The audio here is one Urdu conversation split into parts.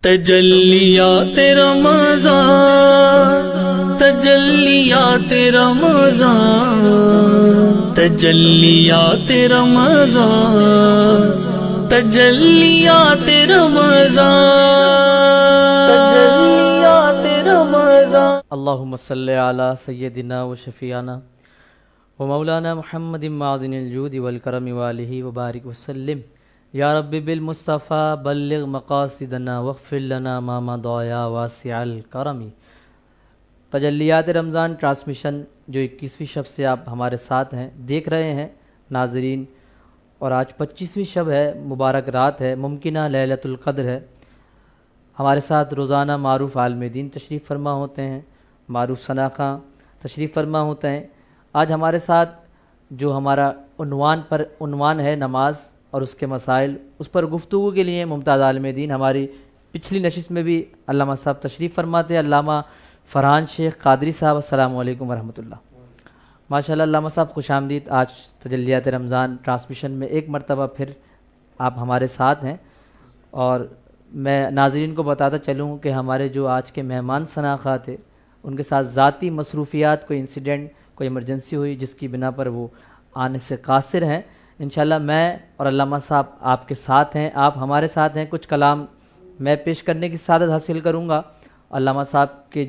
تجلیات رمضان، تجلیات رمضان، تجلیات رمضان، تجلیات رمضان، تجلیات رمضان۔ اللہم صلی علی سیدنا و شفیعنا و مولانا محمد معدن الجود والکرم والہ وبارک وسلم۔ یا رب بالمصطفیٰ بلغ مقاصدنا واغفر لنا ما مضى یا واسع الکرم۔ تجلیات رمضان ٹرانسمیشن جو 21ویں شب سے آپ ہمارے ساتھ ہیں، دیکھ رہے ہیں ناظرین، اور آج 25ویں شب ہے، مبارک رات ہے، ممکنہ لیلۃ القدر ہے۔ ہمارے ساتھ روزانہ معروف عالم دین تشریف فرما ہوتے ہیں، معروف ثنا خاں تشریف فرما ہوتے ہیں۔ آج ہمارے ساتھ جو ہمارا عنوان ہے نماز اور اس کے مسائل، اس پر گفتگو کے لیے ممتاز عالم دین ہماری پچھلی نشست میں بھی علامہ صاحب تشریف فرماتے ہیں، علامہ فرحان شیخ قادری صاحب۔ السلام علیکم ورحمۃ اللہ۔ ماشاءاللہ علامہ صاحب خوش آمدید۔ آج تجلیات رمضان ٹرانسمیشن میں ایک مرتبہ پھر آپ ہمارے ساتھ ہیں، اور میں ناظرین کو بتاتا چلوں کہ ہمارے جو آج کے مہمان ثنا خاں تھے، ان کے ساتھ ذاتی مصروفیات، کوئی انسیڈنٹ، کوئی ایمرجنسی ہوئی جس کی بنا پر وہ آنے سے قاصر ہیں۔ انشاءاللہ میں اور علامہ صاحب آپ کے ساتھ ہیں، آپ ہمارے ساتھ ہیں۔ کچھ کلام میں پیش کرنے کی سعادت حاصل کروں گا۔ علامہ صاحب کے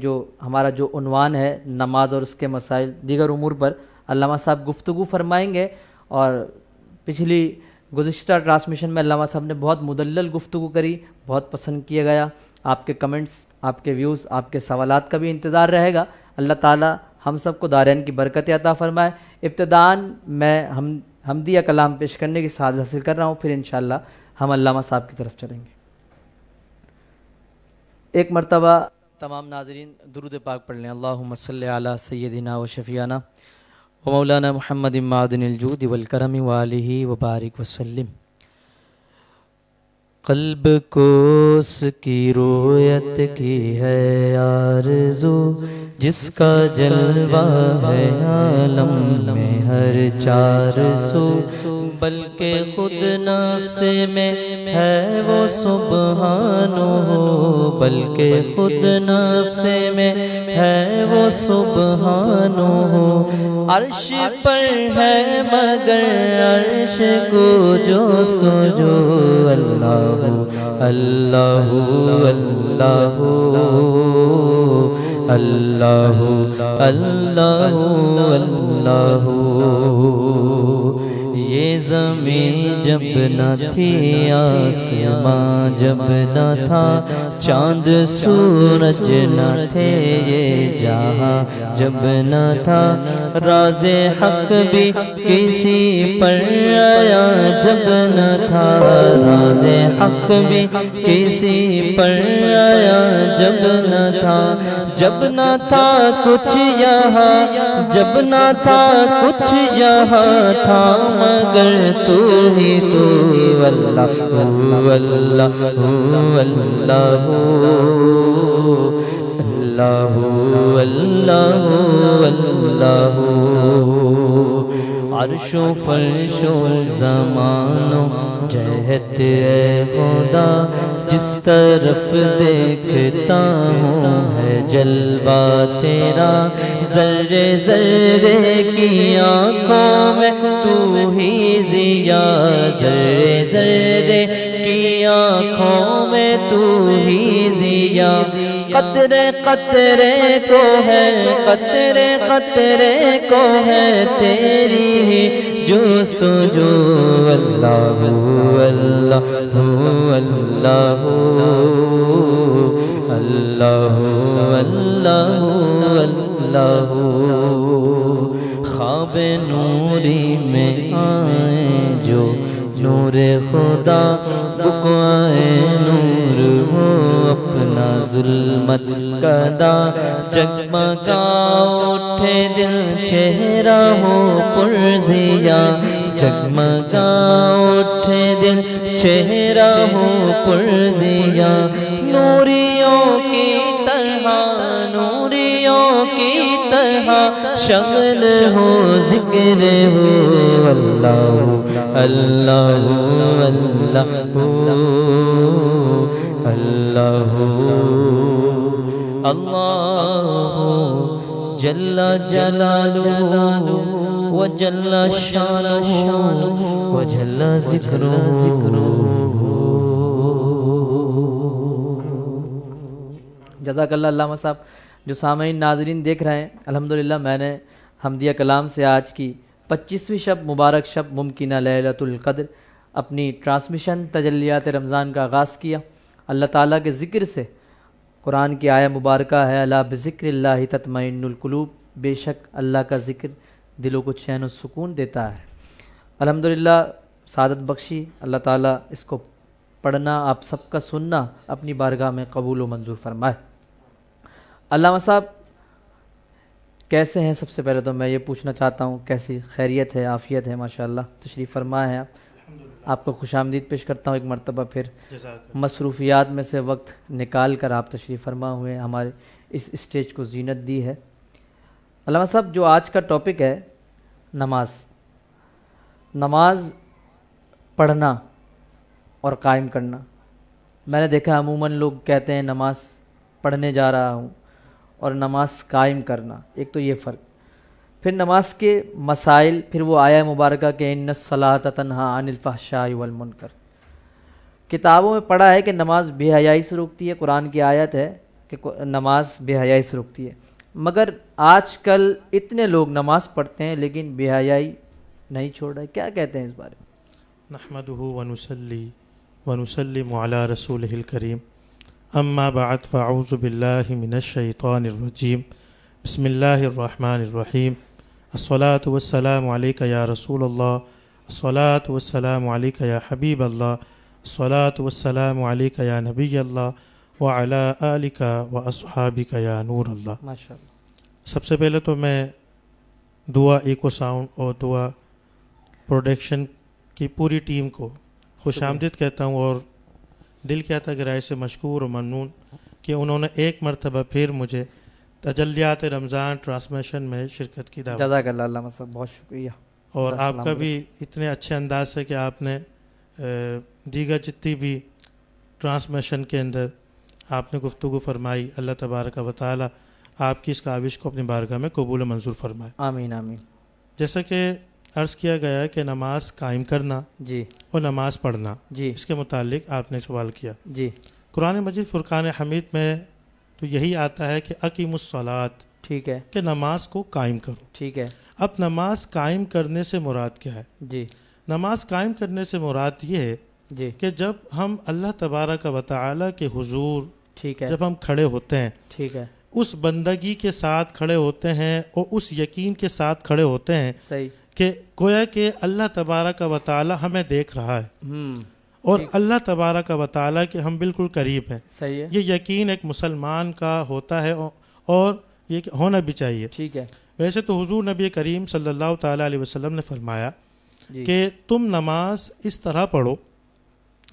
ہمارا جو عنوان ہے نماز اور اس کے مسائل دیگر امور پر علامہ صاحب گفتگو فرمائیں گے۔ اور پچھلی گزشتہ ٹرانسمیشن میں علامہ صاحب نے بہت مدلل گفتگو کری، بہت پسند کیا گیا۔ آپ کے کمنٹس، آپ کے ویوز، آپ کے سوالات کا بھی انتظار رہے گا۔ اللہ تعالی ہم سب کو دارین کی برکت عطا فرمائے۔ ابتداءً میں حمدیہ کلام پیش کرنے کی سعادت حاصل کر رہا ہوں، پھر انشاءاللہ ہم علامہ صاحب کی طرف چلیں گے۔ ایک مرتبہ تمام ناظرین درود پاک پڑھ لیں۔ اللہم صلی علی سیدنا و شفیعنا و مولانا محمد معدن الجود والکرم والہ وبارک وسلم۔ قلب کو اس کی رویت کی ہے آرزو، جس کا جلوہ ہے عالم میں ہر چار سو، بلکہ خود نفس میں ہے وہ سبحانہ، بلکہ خود نفس میں ہے وہ سبحانہ۔ عرش پر ہے مگر عرش کو جستجو، اللہ اللہ اللہ اللہ اللہ اللہ۔ یہ زمین جب نہ تھی، آسمان جب نہ تھا، چاند سورج نہ تھے، یہ جہاں جب نہ تھا، راز حق بھی کسی پر آیا جب نہ تھا، راز حق بھی کسی پر آیا جب نہ تھا، جب نہ تھا کچھ یہاں، جب نہ تھا کچھ یہاں تھا مگر تو ہی تو، اللہ اللہ اللہ اللہ اللہ اللہ۔ عرش و فرش و زمان و جہت اے خدا، جس طرف دیکھتا ہوں ہے جلوہ تیرا، ذرے ذرے کی آنکھوں میں تو ہی ضیا، ذرے ذرے کی آنکھوں میں تو ہی ضیا، قطرے قطرے کو ہے، قطرے قطرے کو ہے تیری ہی جستجو، اللہ اللہ اللہ اللہ اللہ اللہ۔ خواب نوری میں آئے جو نور خدا، بکائے نور ہو اپنا ظلمت کدا، جگمگا اٹھے دل چہرہ ہو پرزیا، جگمگا اٹھے دل چہرہ ہو پرزیا، نوریوں کی طرح، نوریوں کی طرح شغل ہو ذکر ہو، اللہ اللہ اللہ اللہ اللہ جل جلالہ وجل شانہ وجل ذکرہ. جزاک اللہ علامہ صاحب. جو سامعین ناظرین دیکھ رہے ہیں، الحمدللہ میں نے حمدیہ کلام سے آج کی 25ویں شب مبارک شب ممکنہ لیلۃ القدر اپنی ٹرانسمیشن تجلیات رمضان کا آغاز کیا. اللہ تعالیٰ کے ذکر سے، قرآن کی آیہ مبارکہ ہے الا بذکر اللہ تطمئن القلوب، بے شک اللہ کا ذکر دلوں کو چین و سکون دیتا ہے. الحمدللہ سعادت بخشی، اللہ تعالیٰ اس کو پڑھنا، آپ سب کا سننا اپنی بارگاہ میں قبول و منظور فرمائے. علامہ صاحب کیسے ہیں؟ سب سے پہلے تو میں یہ پوچھنا چاہتا ہوں کیسی خیریت ہے، عافیت ہے؟ ماشاءاللہ تشریف فرما ہے آپ کو خوش آمدید پیش کرتا ہوں ایک مرتبہ پھر. مصروفیات میں سے وقت نکال کر آپ تشریف فرما ہوئے ہیں، ہمارے اس اسٹیج کو زینت دی ہے. علامہ صاحب جو آج کا ٹاپک ہے نماز پڑھنا اور قائم کرنا. میں نے دیکھا عموماً لوگ کہتے ہیں نماز پڑھنے جا رہا ہوں اور نماز قائم کرنا، ایک تو یہ فرق. پھر نماز کے مسائل، پھر وہ آیہ مبارکہ کہ ان الصلاۃ تنہی عن الفحشاء والمنکر. کتابوں میں پڑھا ہے کہ نماز بے حیائی سے روکتی ہے، قرآن کی آیت ہے کہ نماز بے حیائی سے روکتی ہے، مگر آج کل اتنے لوگ نماز پڑھتے ہیں لیکن بے حیائی نہیں چھوڑ رہے. کیا کہتے ہیں اس بارے میں؟ نحمدہ ونصلی ونسلم علی رسولہ الکریم، اما بعد فاعوذ باللہ من الشیطان الرجیم، بسم اللہ الرحمن الرحیم. الصلاۃ والسلام علیک یا رسول اللہ، الصلاۃ والسلام علیک یا حبیب اللہ، الصلاۃ والسلام علیک یا نبی اللہ وعلی آلک واصحابک یا نور اللہ. ماشاءاللہ. سب سے پہلے تو میں دعا ایکو ساؤنڈ اور دعا پروڈکشن کی پوری ٹیم کو خوش آمدید کہتا ہوں اور دل کی عطا گہرائی سے مشکور و ممنون کہ انہوں نے ایک مرتبہ پھر مجھے تجلیات رمضان ٹرانسمیشن میں شرکت کی دعوت. جزاک اللہ علامہ صاحب، بہت شکریہ. اور آپ کا بھی اتنے اچھے انداز سے کہ آپ نے دیگر جتنی بھی ٹرانسمیشن کے اندر آپ نے گفتگو فرمائی، اللہ تبارک و تعالی آپ کی اس کاوش کو اپنی بارگاہ میں قبول و منظور فرمائے. آمین آمین. جیسا کہ عرض کیا گیا ہے کہ نماز قائم کرنا جی اور نماز پڑھنا، جی اس کے متعلق آپ نے سوال کیا. جی قرآن مجید فرقان حمید میں تو یہی آتا ہے کہ اقیم الصلاۃ، ٹھیک ہے کہ نماز کو قائم کرو. ٹھیک ہے. اب نماز قائم کرنے سے مراد کیا ہے؟ جی نماز قائم کرنے سے مراد یہ ہے جی کہ جب ہم اللہ تبارک و تعالی کے حضور ٹھیک ہے جب ہم کھڑے ہوتے ہیں، ٹھیک ہے اس بندگی کے ساتھ کھڑے ہوتے ہیں اور اس یقین کے ساتھ کھڑے ہوتے ہیں صحیح. کہ گویا کہ اللہ تبارک و تعالی ہمیں دیکھ رہا ہے اور اللہ تبارک و تعالی کے ہم بالکل قریب ہیں. صحیح ہے. یہ یقین ایک مسلمان کا ہوتا ہے اور یہ ہونا بھی چاہیے. ٹھیک ہے. ویسے تو حضور نبی کریم صلی اللہ تعالیٰ علیہ وسلم نے فرمایا جی. کہ تم نماز اس طرح پڑھو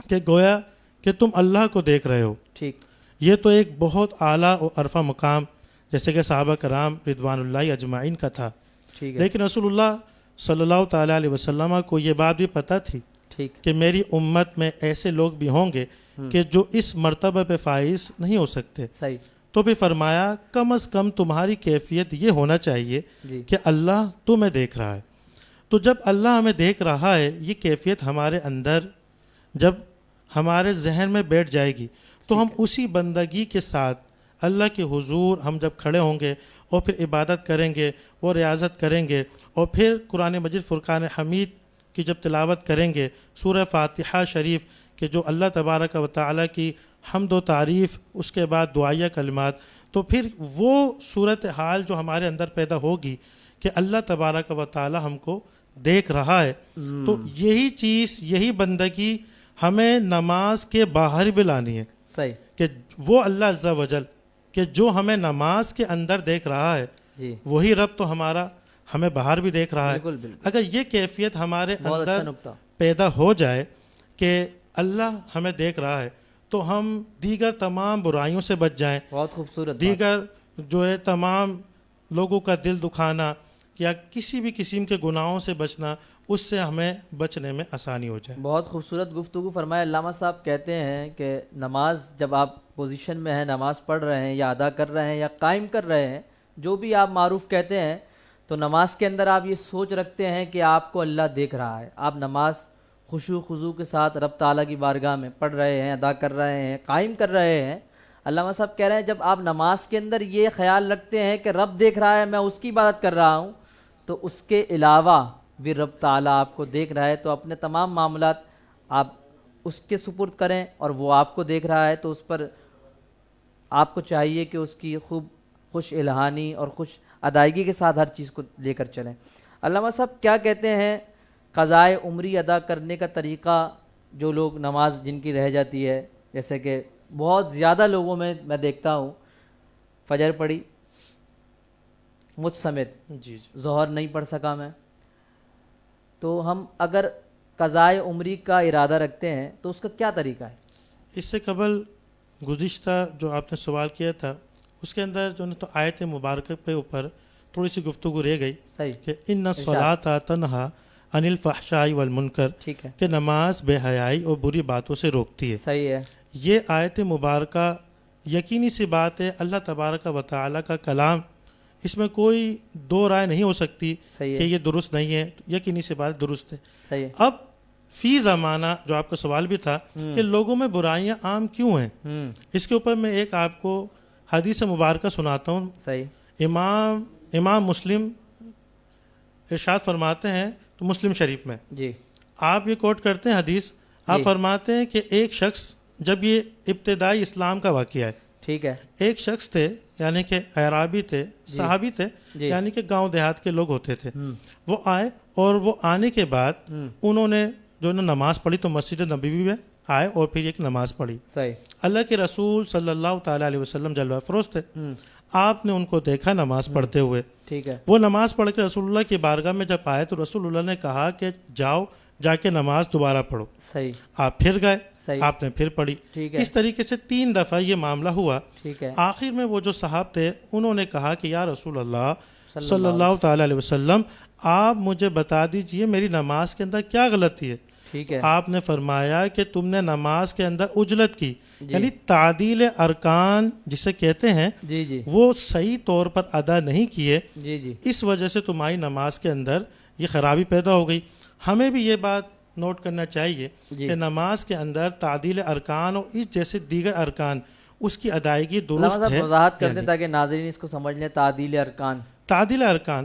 کہ گویا کہ تم اللہ کو دیکھ رہے ہو. ٹھیک. یہ تو ایک بہت اعلیٰ و عرفہ مقام جیسے کہ صحابہ کرام رضوان اللہ اجمعین کا تھا. ٹھیک ہے. لیکن رسول اللہ صلی اللہ تعالیٰ علیہ وسلم کو یہ بات بھی پتہ تھی ٹھیک. کہ میری امت میں ایسے لوگ بھی ہوں گے کہ جو اس مرتبہ پہ فائز نہیں ہو سکتے. صحیح. تو بھی فرمایا کم از کم تمہاری کیفیت یہ ہونا چاہیے جی. کہ اللہ تمہیں دیکھ رہا ہے. تو جب اللہ ہمیں دیکھ رہا ہے، یہ کیفیت ہمارے اندر جب ہمارے ذہن میں بیٹھ جائے گی تو ہم اسی بندگی کے ساتھ اللہ کے حضور ہم جب کھڑے ہوں گے اور پھر عبادت کریں گے، وہ ریاضت کریں گے اور پھر قرآن مجید فرقان حمید کی جب تلاوت کریں گے، سورہ فاتحہ شریف کہ جو اللہ تبارک و تعالیٰ کی حمد و تعریف، اس کے بعد دعائیہ کلمات، تو پھر وہ صورتحال جو ہمارے اندر پیدا ہوگی کہ اللہ تبارک و تعالیٰ ہم کو دیکھ رہا ہے. تو یہی چیز، یہی بندگی ہمیں نماز کے باہر بھی لانی ہے. صحیح. کہ وہ اللہ عز و جل کہ جو ہمیں نماز کے اندر دیکھ رہا ہے، جی. وہی رب تو ہمارا ہمیں باہر بھی دیکھ رہا ہے. بالکل بالکل. اگر یہ کیفیت ہمارے بہت اچھا اندر نکتہ. پیدا ہو جائے کہ اللہ ہمیں دیکھ رہا ہے تو ہم دیگر تمام برائیوں سے بچ جائیں. بہت خوبصورت بات. دیگر جو ہے تمام لوگوں کا دل دکھانا یا کسی بھی قسم کے گناہوں سے بچنا، اس سے ہمیں بچنے میں آسانی ہو جائے. بہت خوبصورت گفتگو فرمایا. علامہ صاحب کہتے ہیں کہ نماز جب آپ پوزیشن میں ہیں، نماز پڑھ رہے ہیں یا ادا کر رہے ہیں یا قائم کر رہے ہیں، جو بھی آپ معروف کہتے ہیں، تو نماز کے اندر آپ یہ سوچ رکھتے ہیں کہ آپ کو اللہ دیکھ رہا ہے. آپ نماز خشوع خضوع کے ساتھ رب تعالیٰ کی بارگاہ میں پڑھ رہے ہیں، ادا کر رہے ہیں، قائم کر رہے ہیں. علامہ صاحب کہہ رہے ہیں جب آپ نماز کے اندر یہ خیال رکھتے ہیں کہ رب دیکھ رہا ہے، میں اس کی عبادت کر رہا ہوں، تو اس کے علاوہ بھی رب تعالیٰ آپ کو دیکھ رہا ہے، تو اپنے تمام معاملات آپ اس کے سپرد کریں، اور وہ آپ کو دیکھ رہا ہے تو اس پر آپ کو چاہیے کہ اس کی خوب خوش الہانی اور خوش ادائیگی کے ساتھ ہر چیز کو لے کر چلیں. علامہ صاحب کیا کہتے ہیں قضائے عمری ادا کرنے کا طریقہ؟ جو لوگ نماز جن کی رہ جاتی ہے، جیسے کہ بہت زیادہ لوگوں میں دیکھتا ہوں، فجر پڑھی مجھ سمیت، جی جی. ظہر نہیں پڑھ سکا میں، تو ہم اگر قضائے عمری کا ارادہ رکھتے ہیں تو اس کا کیا طریقہ ہے؟ اس سے قبل گزشتہ جو آپ نے سوال کیا تھا اس کے اندر جو ہے تو آیت مبارکہ پہ اوپر تھوڑی سی گفتگو رہ گئی صحیح، کہ ان الصلاۃ تنہا عن الفحشاء والمنکر، ٹھیک ہے، کہ نماز بے حیائی اور بری باتوں سے روکتی ہے. صحیح ہے، یہ آیت مبارکہ یقینی سی بات ہے، اللہ تبارک و تعالیٰ کا کلام، اس میں کوئی دو رائے نہیں ہو سکتی صحیح کہ ہے، یہ درست نہیں ہے. یقینی سی بات درست ہے. صحیح ہے. اب فی زمانہ جو آپ کا سوال بھی تھا کہ لوگوں میں برائیاں عام کیوں ہیں، اس کے اوپر میں ایک آپ کو حدیث مبارکہ سناتا ہوں. صحیح، امام مسلم ارشاد فرماتے ہیں تو مسلم شریف میں جی، آپ یہ کوٹ کرتے ہیں حدیث، آپ جی. فرماتے ہیں کہ ایک شخص، جب یہ ابتدائی اسلام کا واقعہ ہے، ٹھیک ہے، ایک شخص تھے یعنی کہ اعرابی تھے، صحابی تھے، جی. یعنی کہ گاؤں دیہات کے لوگ ہوتے تھے. وہ آئے اور وہ آنے کے بعد انہوں نے جو ہے نماز پڑھی، تو مسجد نبوی میں آئے اور پھر ایک نماز پڑھی. صحیح، اللہ کے رسول صلی اللہ تعالیٰ علیہ وسلم جلوہ افروز تھے. آپ نے ان کو دیکھا نماز پڑھتے ہوئے. ٹھیک ہے، وہ نماز پڑھ کے رسول اللہ کی بارگاہ میں جب آئے تو رسول اللہ نے کہا کہ جاؤ جا کے نماز دوبارہ پڑھو. صحیح، آپ پھر گئے، صحیح، آپ نے پھر پڑھی. ٹھیک ہے، اس طریقے سے 3 دفعہ یہ معاملہ ہوا. ٹھیک ہے، آخر میں وہ جو صحاب تھے انہوں نے کہا کہ یا رسول اللہ صلی اللہ تعالیٰ علیہ وسلم، آپ مجھے بتا دیجئے میری نماز کے اندر کیا غلطی ہے. ٹھیک ہے، آپ نے فرمایا کہ تم نے نماز کے اندر عجلت کی، یعنی تعدیل ارکان جسے کہتے ہیں، جی جی وہ صحیح طور پر ادا نہیں کیے، جی جی اس وجہ سے تمہاری نماز کے اندر یہ خرابی پیدا ہو گئی. ہمیں بھی یہ بات نوٹ کرنا چاہیے جی. کہ نماز کے اندر تعدیل ارکان اور اس جیسے دیگر ارکان اس کی ادائیگی علامہ درست صاحب ہے. وضاحت کر دیں یعنی تاکہ ناظرین اس کو سمجھ لیں. تعدیل ارکان،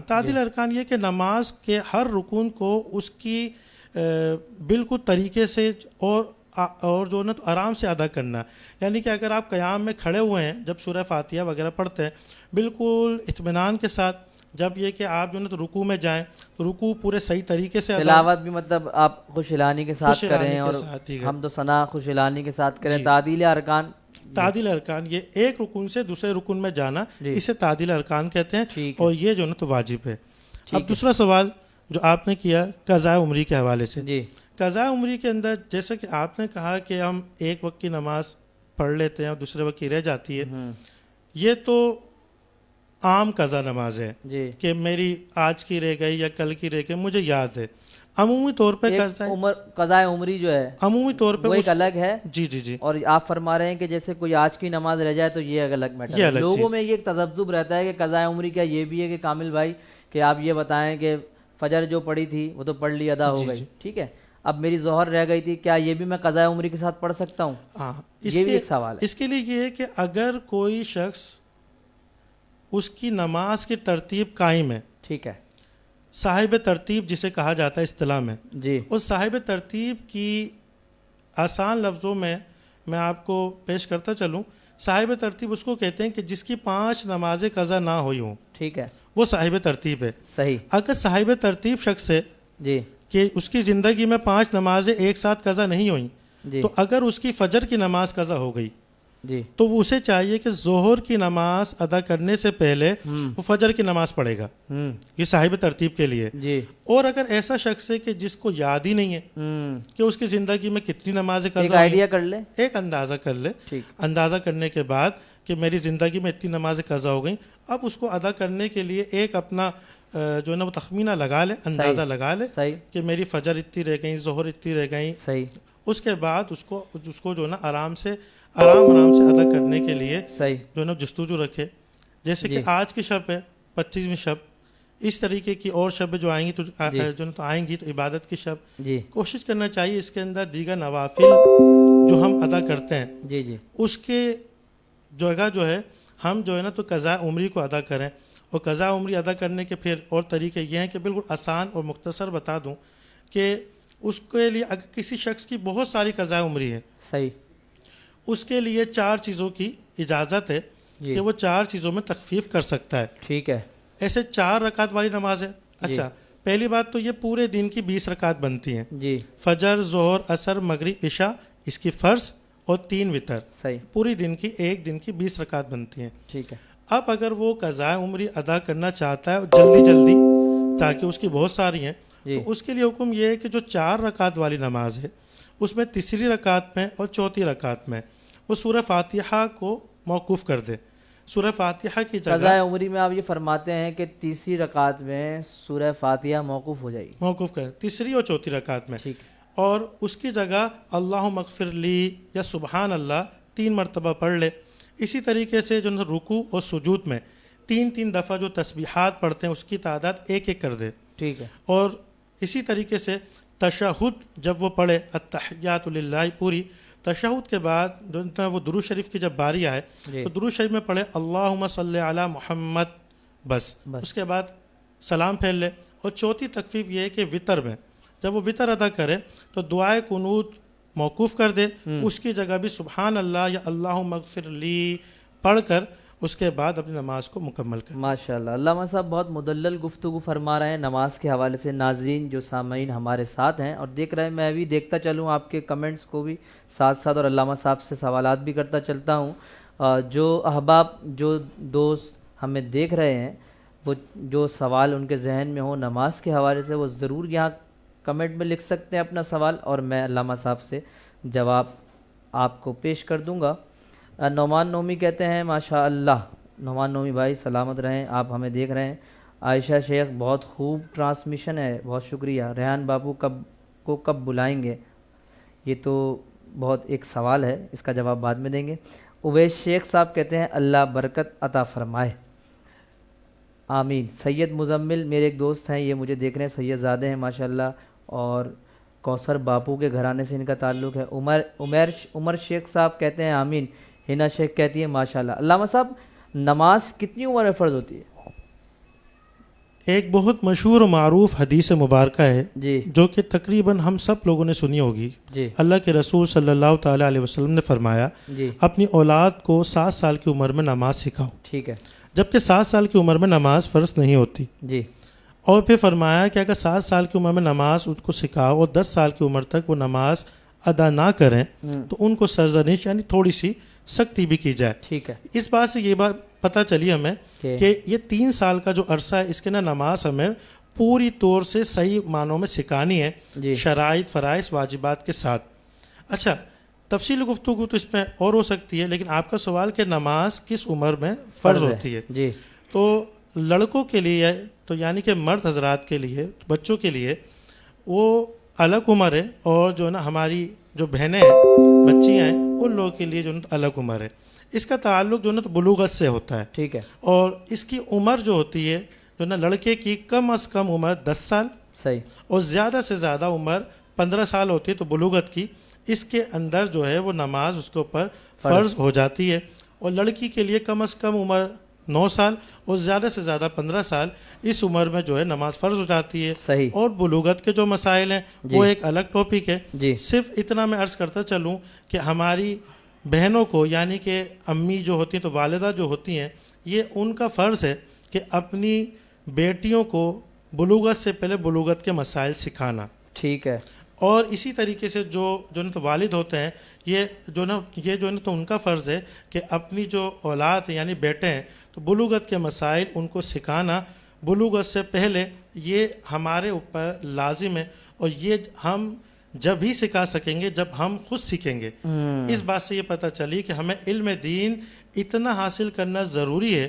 تعدیل ارکان یہ کہ نماز کے ہر رکن کو اس کی بالکل طریقے سے اور جو نا تو آرام سے ادا کرنا. یعنی کہ اگر آپ قیام میں کھڑے ہوئے ہیں، جب سورہ فاتحہ وغیرہ پڑھتے ہیں، بالکل اطمینان کے ساتھ. جب یہ کہ آپ جو ہے تو رکوع میں جائیں تو رکوع پورے صحیح طریقے سے تلاوت بھی مطلب آپ خوش الانی کے ساتھ خوش الانی کریں کے اور ساتھ ہی حمد و ثنا خوش الانی کے ساتھ کریں. جی. تعدیل ارکان، تعدیل ارکان یہ ایک رکن سے دوسرے رکن میں جانا، جی. اسے تعدیل ارکان کہتے ہیں. ٹھیک ہے، اور یہ جو ہے نا تو واجب ہے. ٹھیک اب دوسرا سوال جو آپ نے کیا قضاء عمری کے حوالے سے. جی قضاء عمری کے اندر جیسے کہ آپ نے کہا کہ ہم ایک وقت کی نماز پڑھ لیتے ہیں اور دوسرے وقت کی رہ جاتی ہے، یہ تو عام قضا نماز ہے جی. کہ میری آج کی رہ گئی یا کل کی رہ گئی، مجھے یاد ہے. عمومی طور پہ قضاء عمری جو ہے عمومی طور پہ وہ ایک الگ ہے. جی جی جی. اور آپ فرما رہے ہیں کہ جیسے کوئی آج کی نماز رہ جائے تو یہ الگ میٹر یہ ہے. الگ لوگوں چیز. میں یہ ایک تذبذب رہتا ہے کہ قضاء عمری کیا یہ بھی ہے کہ کامل بھائی کہ آپ یہ بتائیں کہ فجر جو پڑھی تھی وہ تو پڑھ لی، ادا ہو گئی، ٹھیک ہے، اب میری ظہر رہ گئی تھی، کیا یہ بھی میں قضاء عمری کے ساتھ پڑھ سکتا ہوں؟ ہاں، یہ بھی ایک سوال ہے. اس کے لیے یہ ہے کہ اگر کوئی شخص اس کی نماز کی ترتیب قائم ہے، ٹھیک ہے، صاحب ترتیب جسے کہا جاتا ہے اصطلاح میں، جی اس صاحب ترتیب کی آسان لفظوں میں آپ کو پیش کرتا چلوں. صاحب ترتیب اس کو کہتے ہیں کہ جس کی 5 نمازیں قضا نہ ہوئی ہوں، ٹھیک ہے، وہ صاحب ترتیب ہے. صحیح، اگر صاحب ترتیب شخص ہے جی کہ اس کی زندگی میں 5 نمازیں ایک ساتھ قضا نہیں ہوئیں، جی تو اگر اس کی فجر کی نماز قضا ہو گئی جی تو اسے چاہیے کہ ظہر کی نماز ادا کرنے سے پہلے وہ فجر کی نماز پڑھے گا. یہ صاحب ترتیب کے لیے. جی. اور اگر ایسا شخص ہے کہ جس کو یاد ہی نہیں ہے کہ اس کی زندگی میں کتنی نمازیں قضا ایک آئیڈیا کر لے، ایک اندازہ کر لے. ٹھیک، اندازہ کرنے کے بعد کہ میری زندگی میں اتنی نمازیں قضا ہو گئیں، اب اس کو ادا کرنے کے لیے ایک اپنا جو ہے نا وہ تخمینہ لگا لے، اندازہ لگا لے صحیح کہ میری فجر اتنی رہ گئیں، ظہر اتنی رہ گئیں. صحیح اس کے بعد اس کو جو ہے نا آرام سے ادا کرنے کے لیے صحیح جو ہے نا جستجو رکھے. جیسے کہ آج کی شب ہے 25ویں شب، اس طریقے کی اور شب جو آئیں گی تو آئیں گی تو عبادت کی شب. جی کوشش کرنا چاہیے اس کے اندر دیگر نوافل جو ہم ادا کرتے ہیں جی جی اس کے جگہ جو ہے ہم جو ہے نا تو قضاء عمری کو ادا کریں. اور قضاء عمری ادا کرنے کے پھر اور طریقے یہ ہیں کہ بالکل آسان اور مختصر بتا دوں کہ اس کے لیے اگر کسی شخص کی بہت ساری قضاء عمری ہے، صحیح اس کے لیے 4 چیزوں کی اجازت ہے جی کہ وہ 4 چیزوں میں تخفیف کر سکتا ہے. ٹھیک ہے ایسے 4 رکعت والی نماز ہے. اچھا پہلی بات تو یہ پورے دن کی 20 رکعت بنتی ہیں، جی فجر، ظہر، عصر، مغرب، عشاء، اس کی فرض اور 3 وتر، صحیح پوری دن کی ایک دن کی 20 رکعت بنتی ہیں. ٹھیک ہے اب اگر وہ قضاء عمری ادا کرنا چاہتا ہے جلدی تاکہ اس کی بہت ساری ہیں جی تو اس کے لیے حکم یہ ہے کہ جو 4 رکعت والی نماز ہے اس میں تیسری رکعت میں اور چوتھی رکعت میں وہ سورہ فاتحہ کو موقوف کر دے. سورہ فاتحہ کی جگہ قضاء عمری میں آپ یہ فرماتے ہیں کہ تیسری رکعت میں سورہ فاتحہ موقوف ہو جائے گی. موقوف کر تیسری اور چوتھی رکعت میں، ٹھیک ہے اور اس کی جگہ اللہم اغفر لی یا سبحان اللہ 3 مرتبہ پڑھ لے. اسی طریقے سے جو رکوع اور سجود میں 3 دفعہ جو تسبیحات پڑھتے ہیں اس کی تعداد 1 کر دے. ٹھیک ہے اور اسی طریقے سے تشہد جب وہ پڑھے التحیات للہ پوری، تشہد کے بعد جو وہ درود شریف کی جب باری آئے جی تو درود شریف میں پڑھے اللہم صلی علی محمد بس. اس کے بعد سلام پھیل لے. اور چوتھی تخفیف یہ ہے کہ وطر میں جب وہ وطر ادا کرے تو دعائے قنوت موقوف کر دے، اس کی جگہ بھی سبحان اللہ یا اللہم اغفر لی پڑھ کر اس کے بعد اپنی نماز کو مکمل کرے. ماشاء اللہ. علامہ صاحب بہت مدلل گفتگو فرما رہے ہیں نماز کے حوالے سے. ناظرین جو سامعین ہمارے ساتھ ہیں اور دیکھ رہے ہیں، میں بھی دیکھتا چلوں آپ کے کمنٹس کو بھی ساتھ ساتھ، اور علامہ صاحب سے سوالات بھی کرتا چلتا ہوں. جو احباب جو دوست ہمیں دیکھ رہے ہیں وہ جو سوال ان کے ذہن میں ہو نماز کے حوالے سے وہ ضرور یہاں کمنٹ میں لکھ سکتے ہیں اپنا سوال، اور میں علامہ صاحب سے جواب آپ کو پیش کر دوں گا. نعمان نومی کہتے ہیں ماشاء اللہ. نعمان نومی بھائی سلامت رہیں، آپ ہمیں دیکھ رہے ہیں. عائشہ شیخ بہت خوب ٹرانسمیشن ہے، بہت شکریہ. ریحان بابو کب بلائیں گے؟ یہ تو بہت ایک سوال ہے، اس کا جواب بعد میں دیں گے. اویس شیخ صاحب کہتے ہیں اللہ برکت عطا فرمائے، آمین. سید مزمل میرے ایک دوست ہیں، یہ مجھے دیکھ رہے ہیں، سید زادے ہیں ماشاءاللہ، اور کوثر باپو کے گھرانے سے ان کا تعلق ہے. عمر شیخ صاحب کہتے ہیں آمین. ہنا شیخ کہتی ہے ماشاءاللہ. علامہ صاحب نماز کتنی عمر میں فرض ہوتی ہے؟ ایک بہت مشہور و معروف حدیث مبارکہ ہے جی جو کہ تقریباً ہم سب لوگوں نے سنی ہوگی. جی اللہ کے رسول صلی اللہ تعالیٰ علیہ وسلم نے فرمایا جی اپنی اولاد کو 7 سال کی عمر میں نماز سکھاؤ، ٹھیک ہے جبکہ 7 سال کی عمر میں نماز فرض نہیں ہوتی. جی اور پھر فرمایا کہ اگر 7 سال کی عمر میں نماز ان کو سکھاؤ اور 10 سال کی عمر تک وہ نماز ادا نہ کریں تو ان کو سرزنش یعنی تھوڑی سی سختی بھی کی جائے. ٹھیک ہے اس بات سے یہ بات پتہ چلی ہمیں کہ یہ 3 سال کا جو عرصہ ہے اس کے نا نماز ہمیں پوری طور سے صحیح معنوں میں سکھانی ہے، جی شرائط، فرائض، واجبات کے ساتھ. اچھا تفصیل گفتگو تو اس میں اور ہو سکتی ہے، لیکن آپ کا سوال کہ نماز کس عمر میں فرض ہوتی ہے، جی تو لڑکوں کے لیے تو یعنی کہ مرد حضرات کے لیے، بچوں کے لیے وہ الگ عمر ہے، اور جو ہے نا ہماری جو بہنیں ہیں، بچیاں ہیں، ان لوگوں کے لیے جو ہے نا الگ عمر ہے. اس کا تعلق جو ہے نا تو بلوغت سے ہوتا ہے. ٹھیک ہے اور اس کی عمر جو ہوتی ہے جو نا لڑکے کی کم از کم عمر 10 سال صحیح اور زیادہ سے زیادہ عمر 15 سال ہوتی ہے. تو بلوغت کی اس کے اندر جو ہے وہ نماز اس کے اوپر فرض ہو جاتی ہے. اور لڑکی کے لیے کم از کم عمر 9 سال اور زیادہ سے زیادہ 15 سال اس عمر میں جو ہے نماز فرض ہو جاتی ہے. صحیح اور بلوغت کے جو مسائل ہیں وہ ایک الگ ٹاپک ہے. جی صرف اتنا میں عرض کرتا چلوں کہ ہماری بہنوں کو یعنی کہ امی جو ہوتی ہیں تو والدہ جو ہوتی ہیں، یہ ان کا فرض ہے کہ اپنی بیٹیوں کو بلوغت سے پہلے بلوغت کے مسائل سکھانا. ٹھیک ہے اور اسی طریقے سے جو نا تو والد ہوتے ہیں، یہ جو نا تو ان کا فرض ہے کہ اپنی جو اولاد ہیں یعنی بیٹے ہیں تو بلوغت کے مسائل ان کو سکھانا بلوغت سے پہلے یہ ہمارے اوپر لازم ہے. اور یہ ہم جب ہی سکھا سکیں گے جب ہم خود سیکھیں گے. اس بات سے یہ پتہ چلی کہ ہمیں علم دین اتنا حاصل کرنا ضروری ہے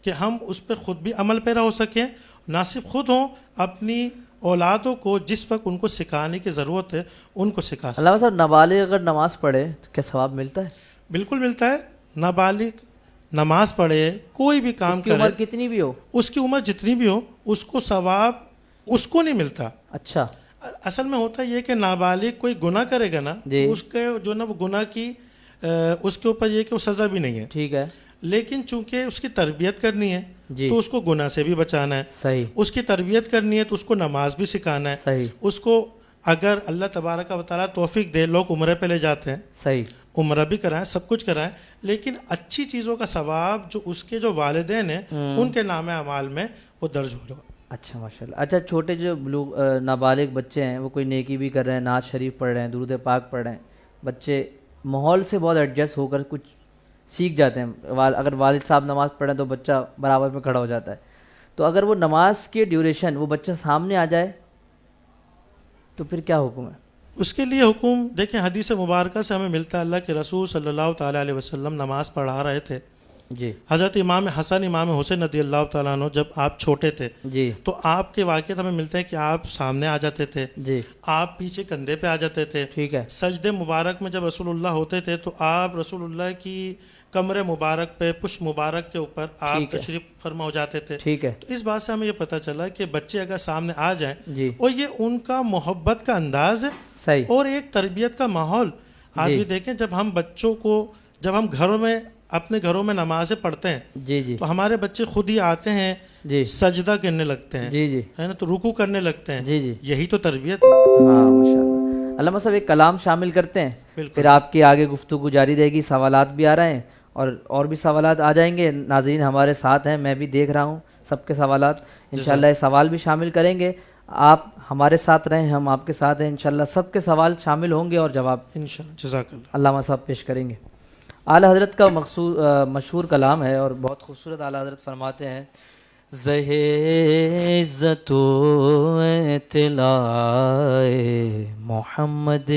کہ ہم اس پہ خود بھی عمل پیرا ہو سکیں، نہ صرف خود ہوں، اپنی اولادوں کو جس وقت ان کو سکھانے کی ضرورت ہے ان کو سکھا سکیں۔ علامہ صاحب نابالغ اگر نماز پڑھے تو کیا ثواب ملتا ہے؟ بالکل ملتا ہے۔ نابالغ نماز پڑھے، کوئی بھی کام اس کی کرے، عمر کتنی بھی ہو؟ اس کی عمر جتنی بھی ہو، اس کو ثواب اس کو نہیں ملتا۔ اچھا اصل میں ہوتا یہ کہ نابالغ کوئی گناہ کرے گا نا، جی، اس کے جو نا وہ گناہ کی اس کے اوپر یہ کہ وہ سزا بھی نہیں ہے، ٹھیک ہے، لیکن چونکہ اس کی تربیت کرنی ہے جی، تو اس کو گناہ سے بھی بچانا ہے، صحیح اس کی تربیت کرنی ہے تو اس کو نماز بھی سکھانا ہے، صحیح اس کو اگر اللہ تبارک و تعالیٰ توفیق دے، لوگ عمرے پہ لے جاتے ہیں، صحیح، عمرہ بھی کرائیں، سب کچھ کرائیں، لیکن اچھی چیزوں کا ثواب جو اس کے جو والدین ہیں ان کے نام اعمال میں وہ درج ہو جائے۔ اچھا ماشاء اللہ۔ اچھا چھوٹے جو نابالغ بچے ہیں وہ کوئی نیکی بھی کر رہے ہیں، نعت شریف پڑھ رہے ہیں، درود پاک پڑھ رہے ہیں، بچے ماحول سے بہت ایڈجسٹ ہو کر کچھ سیکھ جاتے ہیں، اگر والد صاحب نماز پڑھیں تو بچہ برابر میں کھڑا ہو جاتا ہے، تو اگر وہ نماز کے ڈیوریشن وہ بچہ سامنے آ جائے تو پھر کیا حکم ہے؟ اس کے لیے حکم دیکھیں، حدیث مبارکہ سے ہمیں ملتا ہے، اللہ کے رسول صلی اللہ تعالیٰ علیہ وسلم نماز پڑھا رہے تھے، جی حضرت امام حسن امام حسین رضی اللہ تعالیٰ عنہ جب آپ چھوٹے تھے جی تو آپ کے واقعات ہمیں ملتے ہیں کہ آپ سامنے آ جاتے تھے، جی آپ پیچھے کندھے پہ آ جاتے تھے، ٹھیک ہے، سجدے مبارک میں جب رسول اللہ ہوتے تھے تو آپ رسول اللہ کی کمر مبارک پہ پشت مبارک کے اوپر آپ ٹھیک ہے، تشریف فرما ہو جاتے تھے۔ ٹھیک ہے، تو اس بات سے ہمیں یہ پتہ چلا کہ بچے اگر سامنے آ جائیں جی اور یہ ان کا محبت کا انداز ہے صحیح، اور ایک تربیت کا ماحول۔ آپ جی بھی دیکھیں جب ہم بچوں کو جب ہم گھروں میں اپنے گھروں میں نمازیں پڑھتے ہیں جی جی تو ہمارے بچے خود ہی آتے ہیں، جی سجدہ کرنے لگتے ہیں، جی جی ہے نا، تو رکوع کرنے لگتے ہیں، جی جی، یہی تو تربیت ہے۔ ہاں ماشاء اللہ۔ علامہ صاحب ایک کلام شامل کرتے ہیں، بالکل۔ پھر آپ کی آگے گفتگو جاری رہے گی، سوالات بھی آ رہے ہیں اور بھی سوالات آ جائیں گے، ناظرین ہمارے ساتھ ہیں، میں بھی دیکھ رہا ہوں سب کے سوالات، انشاءاللہ یہ سوال بھی شامل کریں گے، آپ ہمارے ساتھ رہیں، ہم آپ کے ساتھ ہیں، انشاءاللہ سب کے سوال شامل ہوں گے اور جواب انشاءاللہ، جزاک اللہ۔ علامہ صاحب پیش کریں گے۔ اعلیٰ حضرت کا مشہور کلام ہے اور بہت خوبصورت اعلیٰ حضرت فرماتے ہیں، زہ عزت و اطلاع محمد،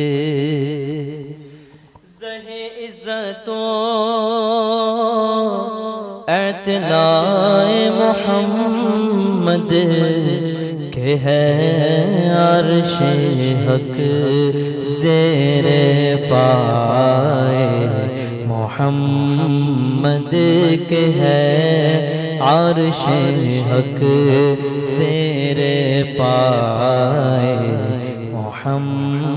زہ عزت و اطلاع محمد کہ ہے عرش حق زیر پائے محمد کے ہے عرش حق زیر پائے محمد،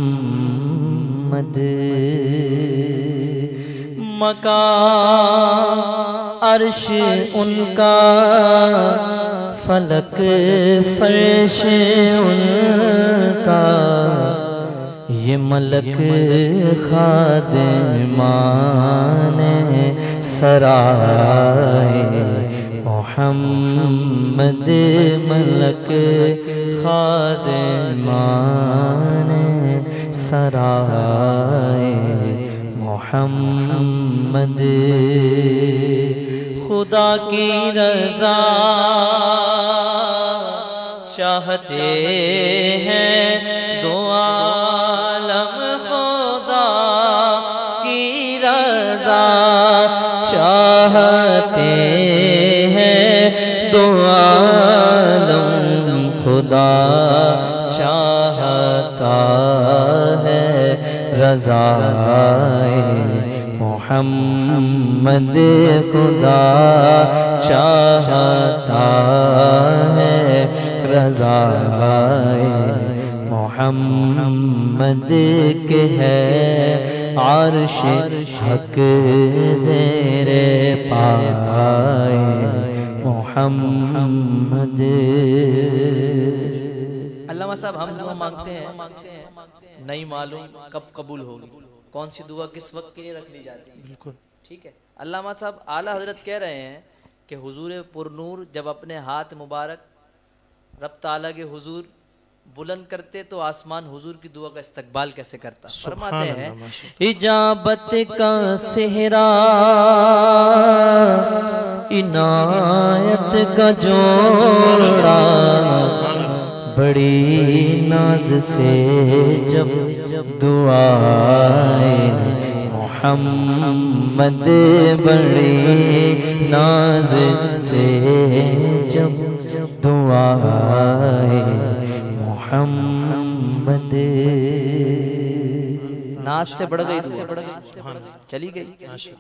مقام عرش ان کا فلک فرش ان کا، یہ ملک خادمان سرائے محمد، ملک خادمان سرائے محمد، خدا کی رضا چاہتے ہیں دو عالم، خدا کی رضا چاہتے ہیں دو عالم، خدا چاہتا ہے رضا محمد، خدا چاہتا ہے رضا محمد کے ہے عرش حق زیر پائے محمد۔ علامہ صاحب ہم دعا مانگتے ہیں، نہیں معلوم کب قبول ہوگی، کون سی دعا کس وقت کے لیے رکھ لی جاتی ہے، بالکل ٹھیک ہے۔ علامہ صاحب اعلیٰ حضرت کہہ رہے ہیں کہ حضور پرنور جب اپنے ہاتھ مبارک رب تعالیٰ کے حضور بلند کرتے تو آسمان حضور کی دعا کا استقبال کیسے کرتا؟ فرماتے ہیں اجابت کا صحرا عنایت کا جوڑا، بڑی ناز سے جب دعائیں محمد بڑی ناز سے جب دعائے محمد، ناز سے بڑھ گئی دعا، چلی گئی۔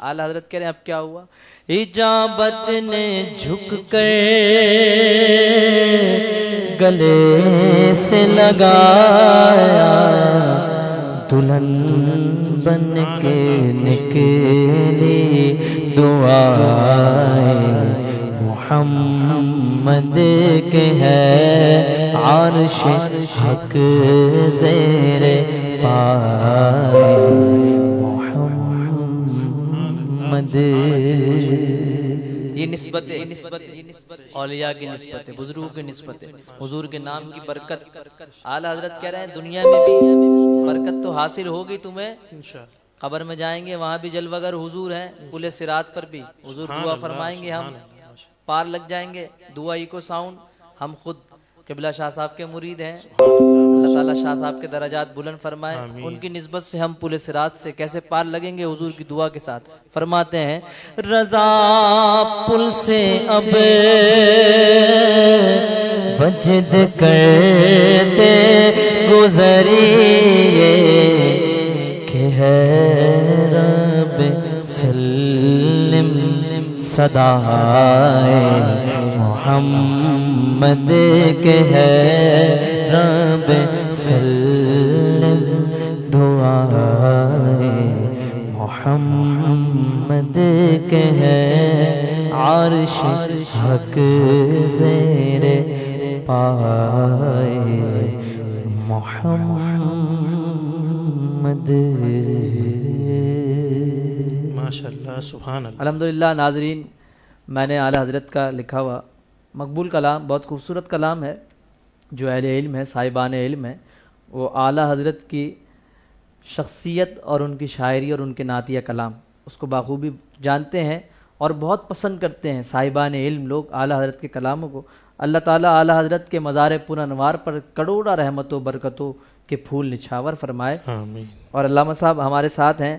اعلیٰ حضرت کہہ رہے ہیں اب کیا ہوا؟ اجابت نے جھک کر گلے سے لگایا، دلہن بن کے نکلی دعائے محمد کے ہے عرش حق زیر پائے محمد۔ یہ نسبت ہے، اولیاء کی نسبت ہے، بزرگوں کی نسبت ہے، حضور کے نام کی برکت۔ اعلیٰ حضرت کہہ رہے ہیں دنیا میں بھی برکت تو حاصل ہوگی تمہیں، قبر میں جائیں گے وہاں بھی جلوہ گر حضور ہیں، پل صراط پر بھی حضور دعا فرمائیں گے، ہم پار لگ جائیں گے، دعا ایکو ساؤنڈ۔ ہم خود قبلہ شاہ صاحب کے مرید ہیں، اللہ تعالیٰ شاہ صاحب کے درجات بلند فرمائے، ان کی نسبت سے ہم پل صراط سے کیسے پار لگیں گے حضور کی دعا کے ساتھ۔ فرماتے ہیں رضا پل سے اب وجد کرتے گزریے کہ ہے رب سلم صدائے محمد کے ہے رب سلم دعائے محمد کے ہے عرش حق زیر پائے محمد۔ ماشاءاللہ سبحان اللہ۔ الحمدللہ ناظرین، میں نے اعلیٰ حضرت کا لکھا ہوا مقبول کلام، بہت خوبصورت کلام ہے، جو اہل علم ہے، صاحبان علم ہے، وہ اعلیٰ حضرت کی شخصیت اور ان کی شاعری اور ان کے نعتیہ کلام اس کو بخوبی جانتے ہیں اور بہت پسند کرتے ہیں صاحبان علم لوگ اعلیٰ حضرت کے کلاموں کو۔ اللہ تعالیٰ اعلیٰ حضرت کے مزار پر انوار پر کروڑا رحمت و برکتوں کے پھول نچھاور فرمائے، آمین۔ اور علامہ صاحب ہمارے ساتھ ہیں،